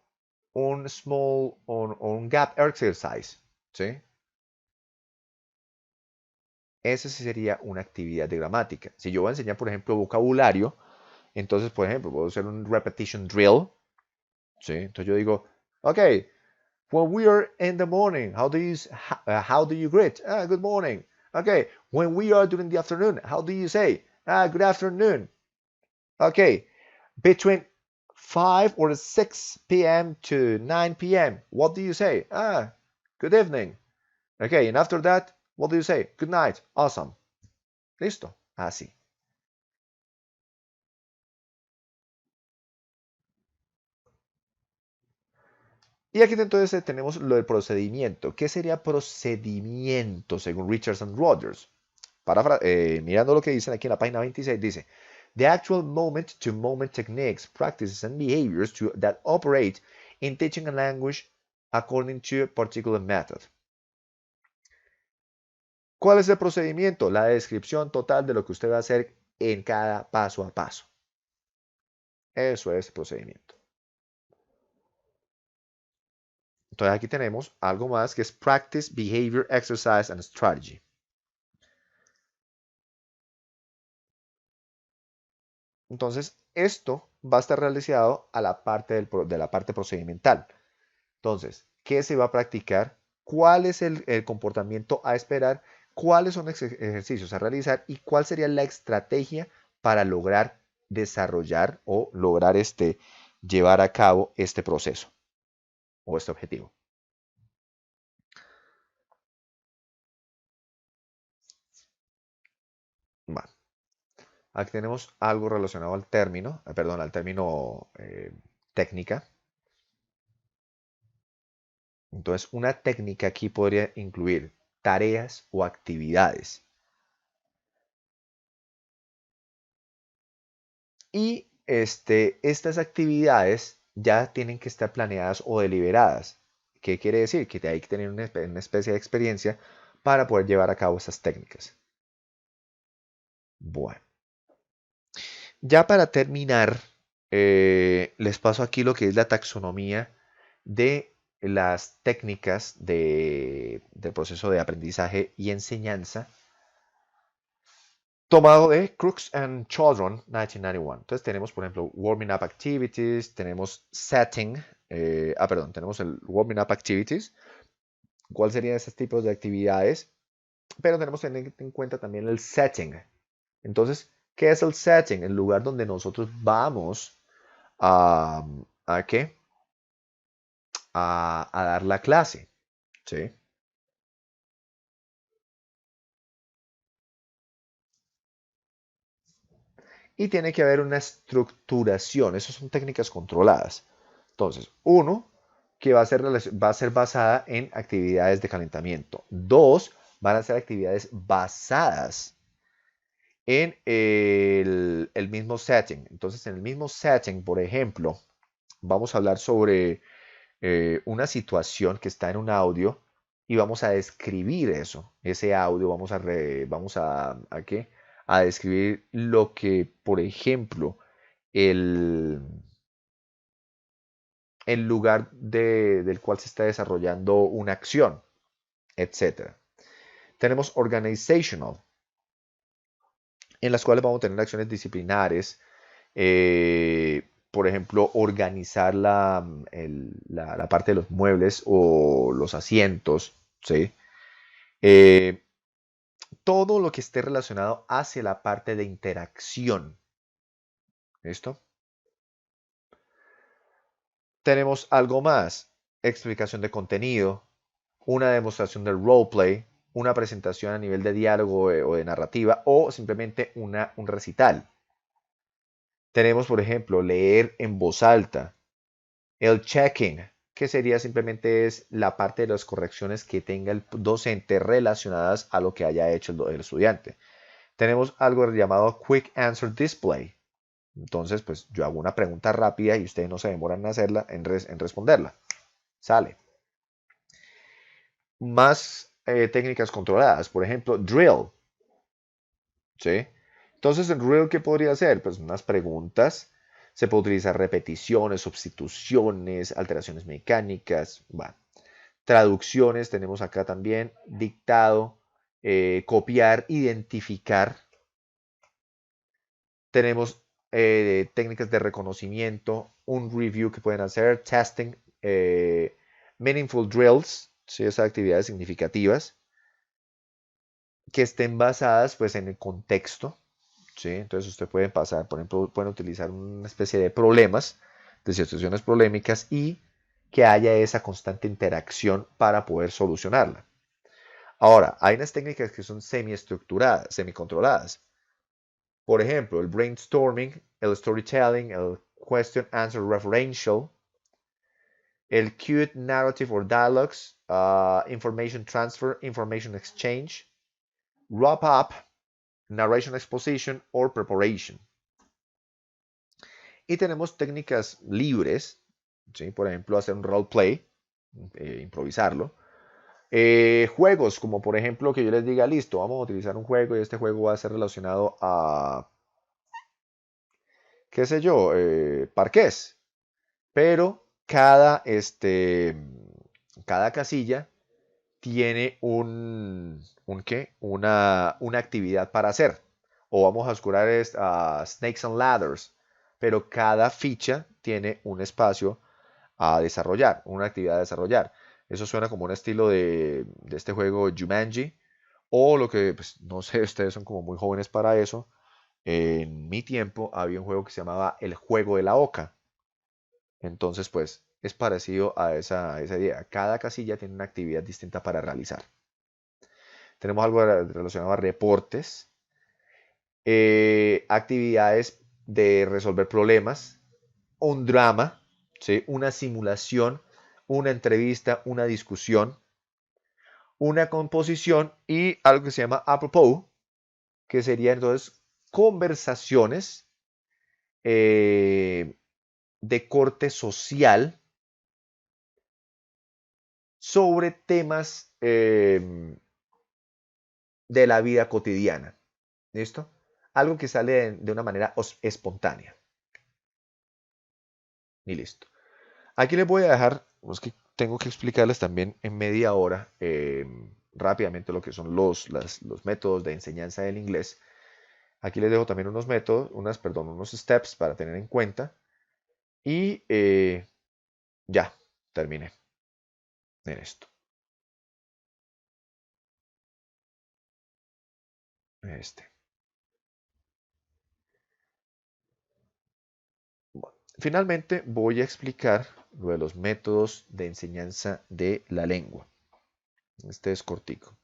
un gap exercise, ¿sí? Esa sí sería una actividad de gramática. Si yo voy a enseñar, por ejemplo, vocabulario, entonces, por ejemplo, puedo hacer un repetition drill, ¿sí? Entonces yo digo, ok, when we are in the morning, how do you greet? Good morning. Okay, when we are during the afternoon, how do you say? Good afternoon. Okay, between 5 or 6 p.m. to 9 p.m., what do you say? Good evening. Okay, and after that, what do you say? Good night. Awesome. Listo. Así. Y aquí entonces tenemos lo del procedimiento. ¿Qué sería procedimiento según Richards and Rogers? Mirando lo que dicen aquí en la página 26, dice, the actual moment-to-moment techniques, practices, and behaviors that operate in teaching a language according to a particular method. ¿Cuál es el procedimiento? La descripción total de lo que usted va a hacer en cada paso a paso. Eso es el procedimiento. Entonces aquí tenemos algo más que es Practice, Behavior, Exercise, and Strategy. Entonces, esto va a estar realizado a la parte de la parte procedimental. Entonces, ¿qué se va a practicar? ¿Cuál es el comportamiento a esperar? ¿Cuáles son los ejercicios a realizar? ¿Y cuál sería la estrategia para lograr desarrollar o lograr llevar a cabo este proceso o este objetivo? Bueno, aquí tenemos algo relacionado al término, técnica. Entonces, una técnica aquí podría incluir tareas o actividades. Y estas actividades ya tienen que estar planeadas o deliberadas. ¿Qué quiere decir? Que hay que tener una especie de experiencia para poder llevar a cabo estas técnicas. Bueno. Ya para terminar, les paso aquí lo que es la taxonomía de las técnicas del proceso de aprendizaje y enseñanza. tomado de Crooks and Children, 1991. Entonces tenemos, por ejemplo, Warming Up Activities, tenemos Setting, tenemos el Warming Up Activities. ¿Cuáles serían esos tipos de actividades? Pero tenemos que tener en cuenta también el Setting. Entonces, ¿qué es el Setting? El lugar donde nosotros vamos ¿a qué? A dar la clase, ¿sí? Y tiene que haber una estructuración. Esas son técnicas controladas. Entonces, uno, que va a ser basada en actividades de calentamiento. Dos, van a ser actividades basadas en el mismo setting. Entonces, en el mismo setting, por ejemplo, vamos a hablar sobre una situación que está en un audio y vamos a describir eso. Ese audio vamos ¿a qué? A describir lo que, por ejemplo, el lugar del cual se está desarrollando una acción, etc. Tenemos organizational, en las cuales vamos a tener acciones disciplinares, por ejemplo, organizar la parte de los muebles o los asientos, ¿sí? Todo lo que esté relacionado hacia la parte de interacción. ¿Listo? Tenemos algo más, explicación de contenido, una demostración del roleplay, una presentación a nivel de diálogo o de narrativa o simplemente un recital. Tenemos, por ejemplo, leer en voz alta, el checking, que sería simplemente es la parte de las correcciones que tenga el docente relacionadas a lo que haya hecho el estudiante. Tenemos algo llamado Quick Answer Display. Entonces, pues yo hago una pregunta rápida y ustedes no se demoran en responderla. Sale. Más técnicas controladas, por ejemplo, drill. ¿Sí? Entonces, el drill, ¿qué podría ser? Pues unas preguntas. Se puede utilizar repeticiones, sustituciones, alteraciones mecánicas. Bueno. Traducciones, tenemos acá también dictado, copiar, identificar. Tenemos técnicas de reconocimiento, un review que pueden hacer, testing, meaningful drills, ¿sí? Esas actividades significativas que estén basadas pues en el contexto, ¿sí? Entonces ustedes pueden pasar, por ejemplo, pueden utilizar una especie de problemas, de situaciones polémicas y que haya esa constante interacción para poder solucionarla. Ahora, hay unas técnicas que son semiestructuradas, semicontroladas. Por ejemplo, el brainstorming, el storytelling, el question answer referential, el cued narrative or dialogues, information transfer, information exchange, wrap up, narration exposition or preparation. Y tenemos técnicas libres, ¿sí? Por ejemplo, hacer un roleplay, improvisarlo. Juegos, como por ejemplo que yo les diga, listo, vamos a utilizar un juego y este juego va a ser relacionado a, qué sé yo, parqués. Pero cada casilla tiene una actividad para hacer. O vamos a oscurar Snakes and Ladders. Pero cada ficha tiene un espacio a desarrollar, una actividad a desarrollar. Eso suena como un estilo de este juego Jumanji. O lo que, pues, no sé, ustedes son como muy jóvenes para eso. En mi tiempo había un juego que se llamaba El Juego de la Oca. Entonces, pues, es parecido a esa idea. Cada casilla tiene una actividad distinta para realizar. Tenemos algo relacionado a reportes, actividades de resolver problemas, un drama, ¿sí? Una simulación, una entrevista, una discusión, una composición y algo que se llama apropos, que sería entonces conversaciones de corte social sobre temas de la vida cotidiana. ¿Listo? Algo que sale de una manera espontánea. Y listo. Aquí les voy a dejar, es que tengo que explicarles también en media hora rápidamente lo que son los métodos de enseñanza del inglés. Aquí les dejo también unos métodos, unos steps para tener en cuenta. Y ya, terminé en esto. Bueno, finalmente voy a explicar lo de los métodos de enseñanza de la lengua. Este es cortico.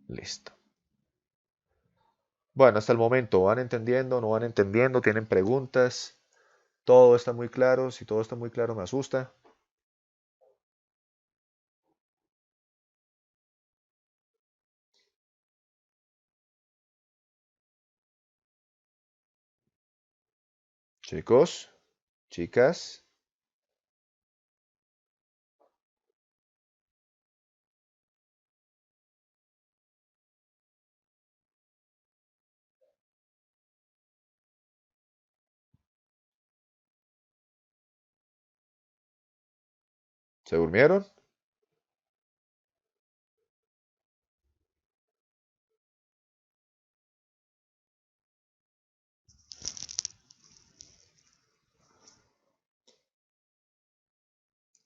Listo. Bueno, hasta el momento, ¿van entendiendo? ¿No van entendiendo? ¿Tienen preguntas? ¿Todo está muy claro? Si todo está muy claro, me asusta. Chicos, chicas. ¿Se durmieron?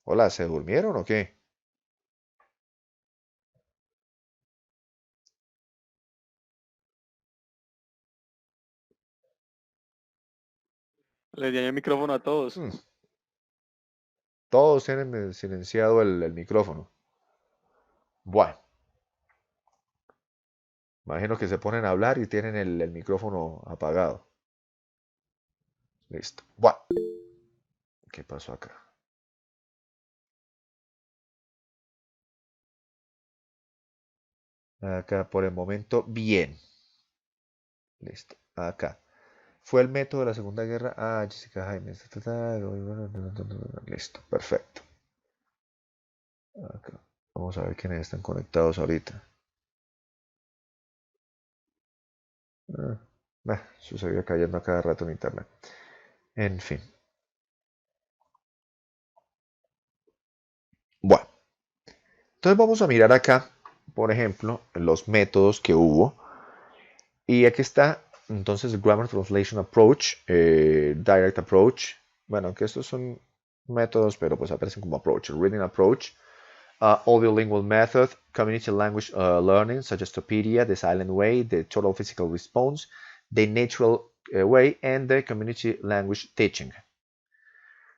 Hola, ¿se durmieron o qué? Les di el micrófono a todos. Todos tienen silenciado el micrófono. Bueno, imagino que se ponen a hablar y tienen el micrófono apagado. Listo. Bueno, ¿qué pasó acá? Acá por el momento, bien. Listo. Acá. Fue el método de la Segunda Guerra. Ah, Jessica Jaime. Listo, perfecto. Acá. Vamos a ver quiénes están conectados ahorita. Eso se iba cayendo a cada rato en internet. En fin. Bueno, entonces vamos a mirar acá, por ejemplo, los métodos que hubo. Y aquí está, entonces, el Grammar Translation Approach, Direct Approach. Bueno, que estos son métodos, pero pues aparecen como approach. El Reading Approach, Audiolingual Method, Community Language Learning, such as Topedia, the Silent Way, the Total Physical Response, the Natural Way, and the Community Language Teaching.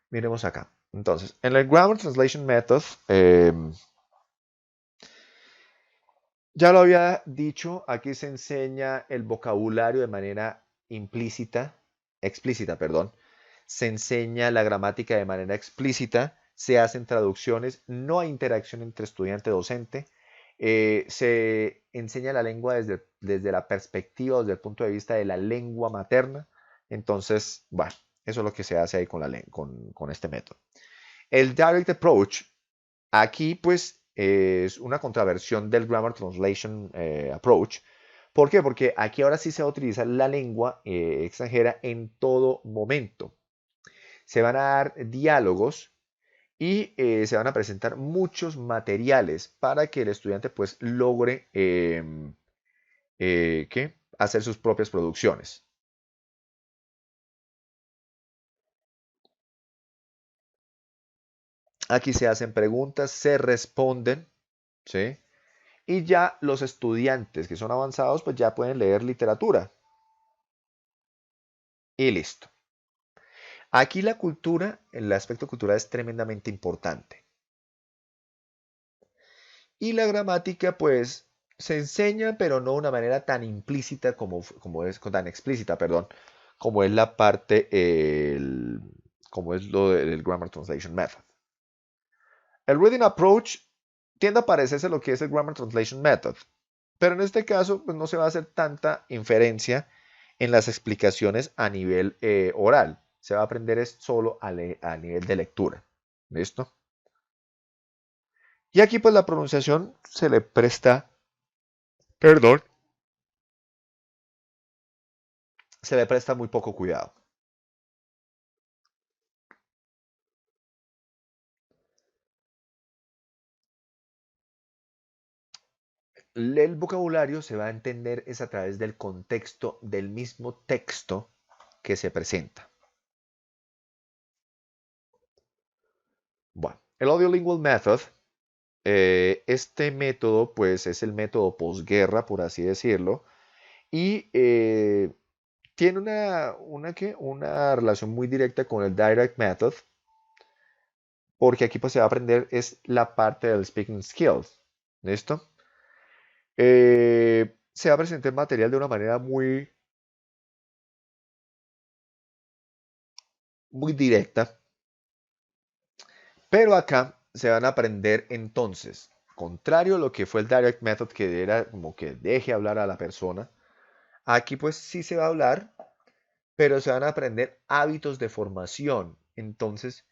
Miremos acá. Entonces, en el Grammar Translation Method, ya lo había dicho, aquí se enseña el vocabulario de manera explícita, perdón. Se enseña la gramática de manera explícita, se hacen traducciones, no hay interacción entre estudiante y docente, se enseña la lengua desde la perspectiva, desde el punto de vista de la lengua materna. Entonces, bueno, eso es lo que se hace ahí con este método. El Direct Approach, aquí pues es una contraversión del Grammar Translation Approach. ¿Por qué? Porque aquí ahora sí se va a utilizar la lengua extranjera en todo momento. Se van a dar diálogos y se van a presentar muchos materiales para que el estudiante pues logre hacer sus propias producciones. Aquí se hacen preguntas, se responden, ¿sí? Y ya los estudiantes que son avanzados pues ya pueden leer literatura. Y listo. Aquí la cultura, el aspecto cultural es tremendamente importante. Y la gramática pues se enseña pero no de una manera tan implícita tan explícita, perdón, como es la parte, como es lo del Grammar Translation Method. El Reading Approach tiende a parecerse a lo que es el Grammar Translation Method, pero en este caso pues no se va a hacer tanta inferencia en las explicaciones a nivel oral. Se va a aprender es solo a nivel de lectura. ¿Listo? Y aquí pues la pronunciación se le presta, perdón, se le presta muy poco cuidado. el vocabulario se va a entender es a través del contexto del mismo texto que se presenta. Bueno, el Audiolingual Method, este método pues es el método posguerra, por así decirlo, y tiene una relación muy directa con el Direct Method, porque aquí pues se va a aprender es la parte del Speaking Skills. ¿Listo? Se va a presentar el material de una manera muy directa, pero acá se van a aprender entonces, contrario a lo que fue el Direct Method, que era como que deje hablar a la persona, aquí pues sí se va a hablar, pero se van a aprender hábitos de formación. Entonces,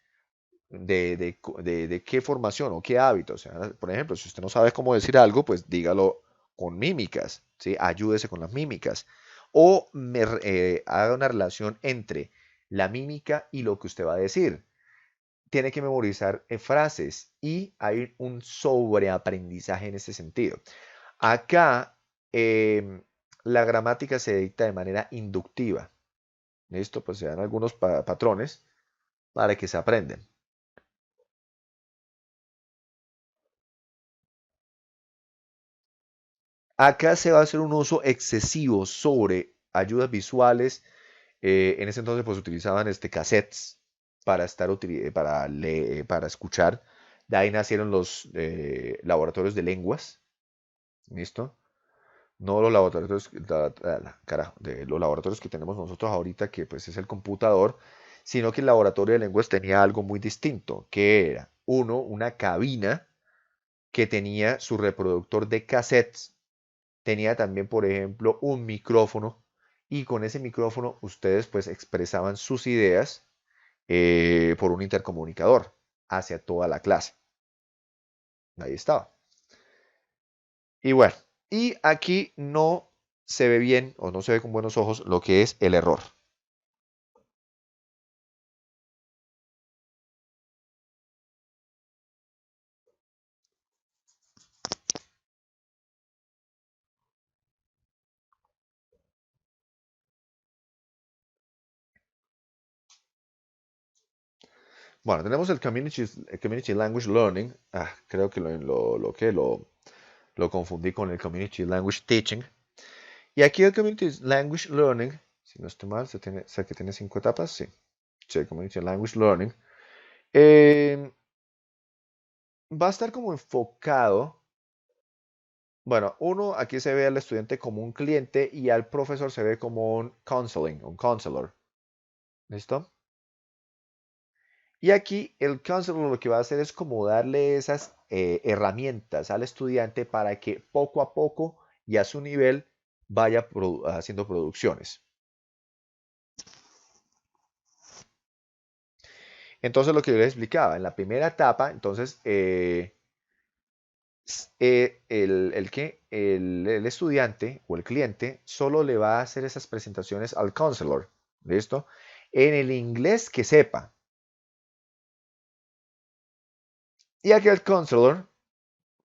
de qué formación o qué hábitos. Por ejemplo, si usted no sabe cómo decir algo, pues dígalo con mímicas, ¿sí? Ayúdese con las mímicas. O haga una relación entre la mímica y lo que usted va a decir. Tiene que memorizar frases y hay un sobreaprendizaje en ese sentido. Acá la gramática se dicta de manera inductiva. ¿Listo? Pues se dan algunos patrones para que se aprendan. Acá se va a hacer un uso excesivo sobre ayudas visuales. En ese entonces pues utilizaban cassettes para para escuchar. De ahí nacieron los laboratorios de lenguas. ¿Listo? No los laboratorios, los laboratorios que tenemos nosotros ahorita, que pues es el computador, sino que el laboratorio de lenguas tenía algo muy distinto, que era, una cabina que tenía su reproductor de cassettes. Tenía también, por ejemplo, un micrófono y con ese micrófono ustedes pues expresaban sus ideas por un intercomunicador hacia toda la clase. Ahí estaba. Y bueno, y aquí no se ve bien o no se ve con buenos ojos lo que es el error. Bueno, tenemos el Community Language Learning. Creo que lo confundí con el Community Language Teaching. Y aquí el Community Language Learning, si no estoy mal, sé que tiene 5 etapas, sí. Sí, Community Language Learning. Va a estar como enfocado. Bueno, aquí se ve al estudiante como un cliente y al profesor se ve como un counselor. ¿Listo? Y aquí el counselor lo que va a hacer es como darle esas herramientas al estudiante para que poco a poco y a su nivel vaya haciendo producciones. Entonces lo que yo les explicaba, en la primera etapa, entonces el estudiante o el cliente solo le va a hacer esas presentaciones al counselor. ¿Listo? En el inglés que sepa. Y aquí el counselor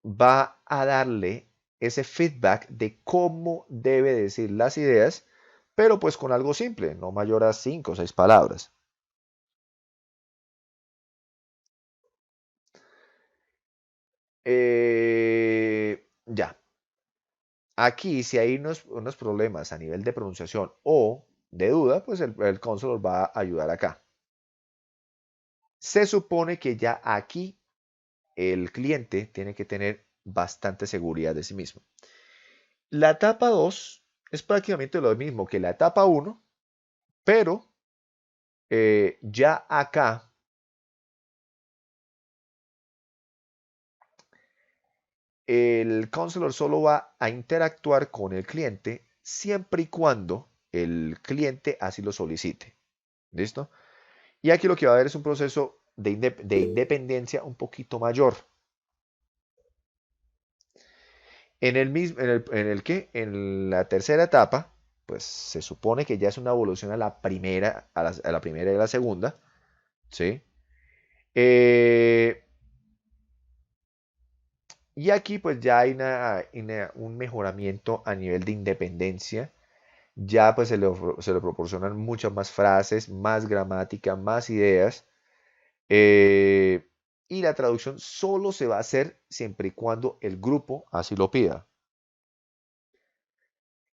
va a darle ese feedback de cómo debe decir las ideas, pero pues con algo simple, no mayor a 5 o 6 palabras. Ya. Aquí, si hay unos problemas a nivel de pronunciación o de duda, pues el counselor va a ayudar acá. Se supone que ya aquí el cliente tiene que tener bastante seguridad de sí mismo. La etapa 2 es prácticamente lo mismo que la etapa 1, pero ya acá el counselor solo va a interactuar con el cliente siempre y cuando el cliente así lo solicite. ¿Listo? Y aquí lo que va a haber es un proceso de independencia un poquito mayor. En la tercera etapa, pues se supone que ya es una evolución a la primera, a la primera y a la segunda, ¿sí? Y aquí pues ya hay un mejoramiento a nivel de independencia. Ya pues se le proporcionan muchas más frases, más gramática, más ideas. Y la traducción solo se va a hacer siempre y cuando el grupo así lo pida.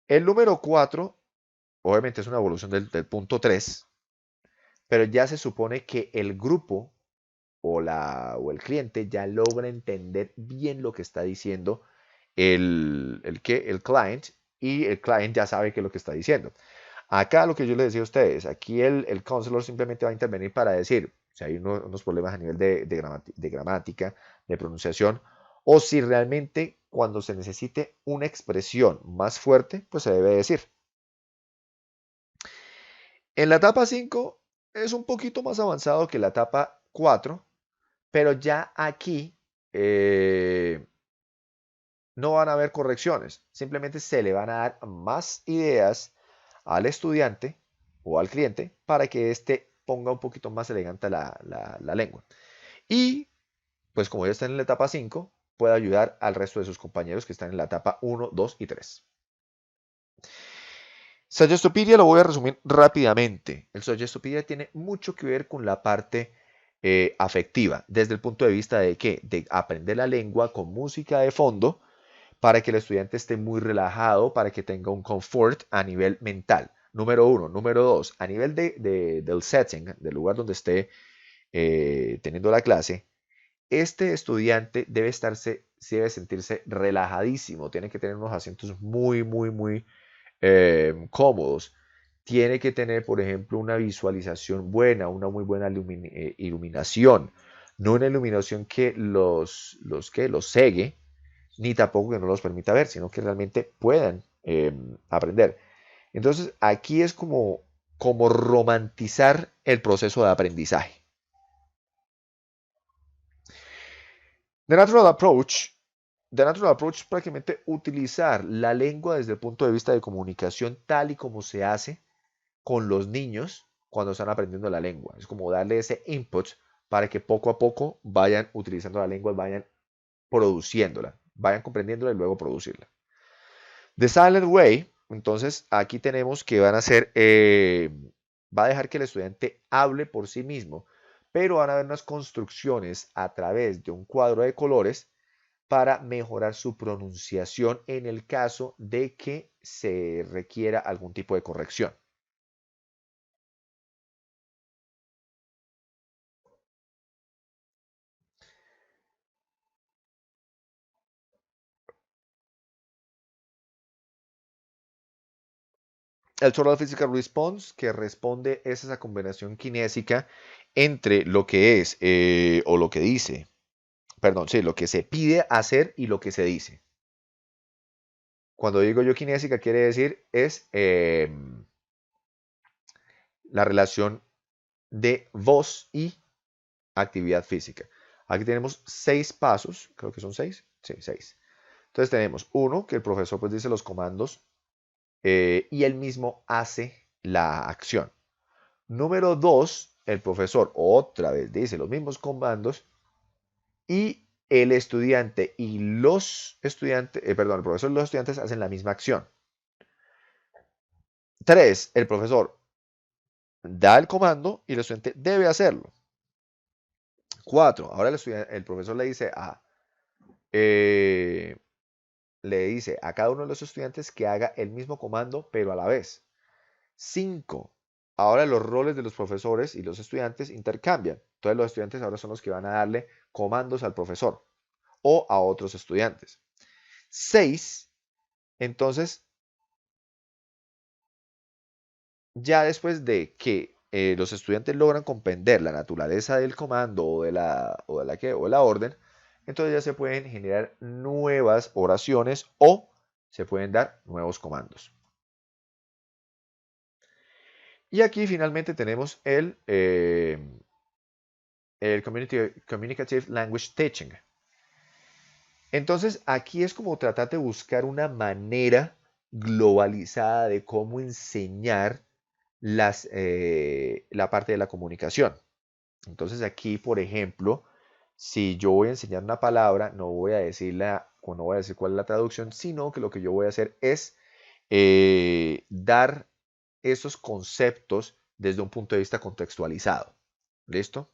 El número 4, obviamente es una evolución del punto 3, pero ya se supone que el grupo o el cliente ya logra entender bien lo que está diciendo el client, y el client ya sabe qué es lo que está diciendo. Acá lo que yo les decía a ustedes, aquí el counselor simplemente va a intervenir para decir si hay unos problemas a nivel de gramática, de pronunciación, o si realmente cuando se necesite una expresión más fuerte, pues se debe decir. En la etapa 5 es un poquito más avanzado que la etapa 4, pero ya aquí no van a haber correcciones, simplemente se le van a dar más ideas al estudiante o al cliente para que éste ponga un poquito más elegante la lengua. Y pues como ya está en la etapa 5, puede ayudar al resto de sus compañeros que están en la etapa 1, 2 y 3. Suggestopedia lo voy a resumir rápidamente. El Suggestopedia tiene mucho que ver con la parte afectiva, desde el punto de vista de ¿qué? De aprender la lengua con música de fondo, para que el estudiante esté muy relajado, para que tenga un confort a nivel mental. Número 1. Número 2. A nivel del setting, del lugar donde esté teniendo la clase, este estudiante debe sentirse relajadísimo. Tiene que tener unos asientos muy, muy, muy cómodos. Tiene que tener, por ejemplo, una visualización buena, una muy buena iluminación. No una iluminación que los cegue, ni tampoco que no los permita ver, sino que realmente puedan aprender. Entonces, aquí es como romantizar el proceso de aprendizaje. The Natural Approach es prácticamente utilizar la lengua desde el punto de vista de comunicación tal y como se hace con los niños cuando están aprendiendo la lengua. Es como darle ese input para que poco a poco vayan utilizando la lengua, vayan produciéndola, vayan comprendiéndola y luego producirla. The Silent Way, entonces aquí tenemos que van a ser, va a dejar que el estudiante hable por sí mismo, pero van a haber unas construcciones a través de un cuadro de colores para mejorar su pronunciación en el caso de que se requiera algún tipo de corrección. El Total Physical Response, que responde es esa combinación kinésica entre lo que es o lo que dice, perdón, sí, lo que se pide hacer y lo que se dice. Cuando digo yo kinésica, quiere decir es la relación de voz y actividad física. Aquí tenemos 6 pasos, creo que son 6, sí, 6. Entonces tenemos 1, que el profesor pues dice los comandos y él mismo hace la acción. Número 2, el profesor otra vez dice los mismos comandos y el estudiante y los estudiantes, el profesor y los estudiantes hacen la misma acción. 3, el profesor da el comando y el estudiante debe hacerlo. 4, ahora el profesor le dice a cada uno de los estudiantes que haga el mismo comando, pero a la vez. 5, ahora los roles de los profesores y los estudiantes intercambian. Entonces los estudiantes ahora son los que van a darle comandos al profesor o a otros estudiantes. 6, entonces, ya después de que los estudiantes logran comprender la naturaleza del comando o de la orden, entonces ya se pueden generar nuevas oraciones o se pueden dar nuevos comandos. Y aquí finalmente tenemos el Communicative Language Teaching. Entonces aquí es como tratar de buscar una manera globalizada de cómo enseñar la parte de la comunicación. Entonces aquí, por ejemplo, si yo voy a enseñar una palabra, no voy a decirla, no voy a decir cuál es la traducción, sino que lo que yo voy a hacer es dar esos conceptos desde un punto de vista contextualizado. ¿Listo?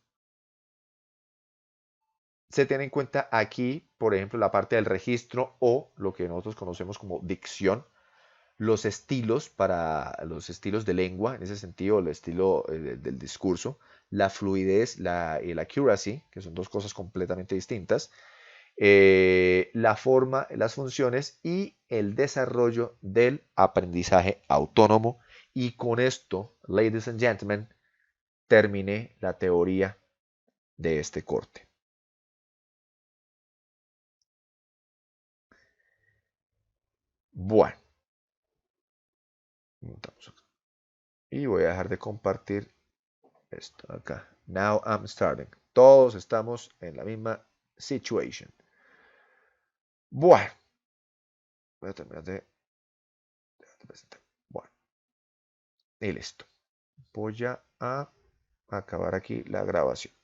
Se tiene en cuenta aquí, por ejemplo, la parte del registro o lo que nosotros conocemos como dicción, los estilos de lengua, en ese sentido, el estilo del discurso, la fluidez, el accuracy, que son dos cosas completamente distintas, la forma, las funciones y el desarrollo del aprendizaje autónomo. Y con esto, ladies and gentlemen, terminé la teoría de este corte. Bueno, y voy a dejar de compartir esto acá. Now I'm starting. Todos estamos en la misma situation. Bueno, voy a terminar de presentar. Bueno, y listo. Voy a acabar aquí la grabación.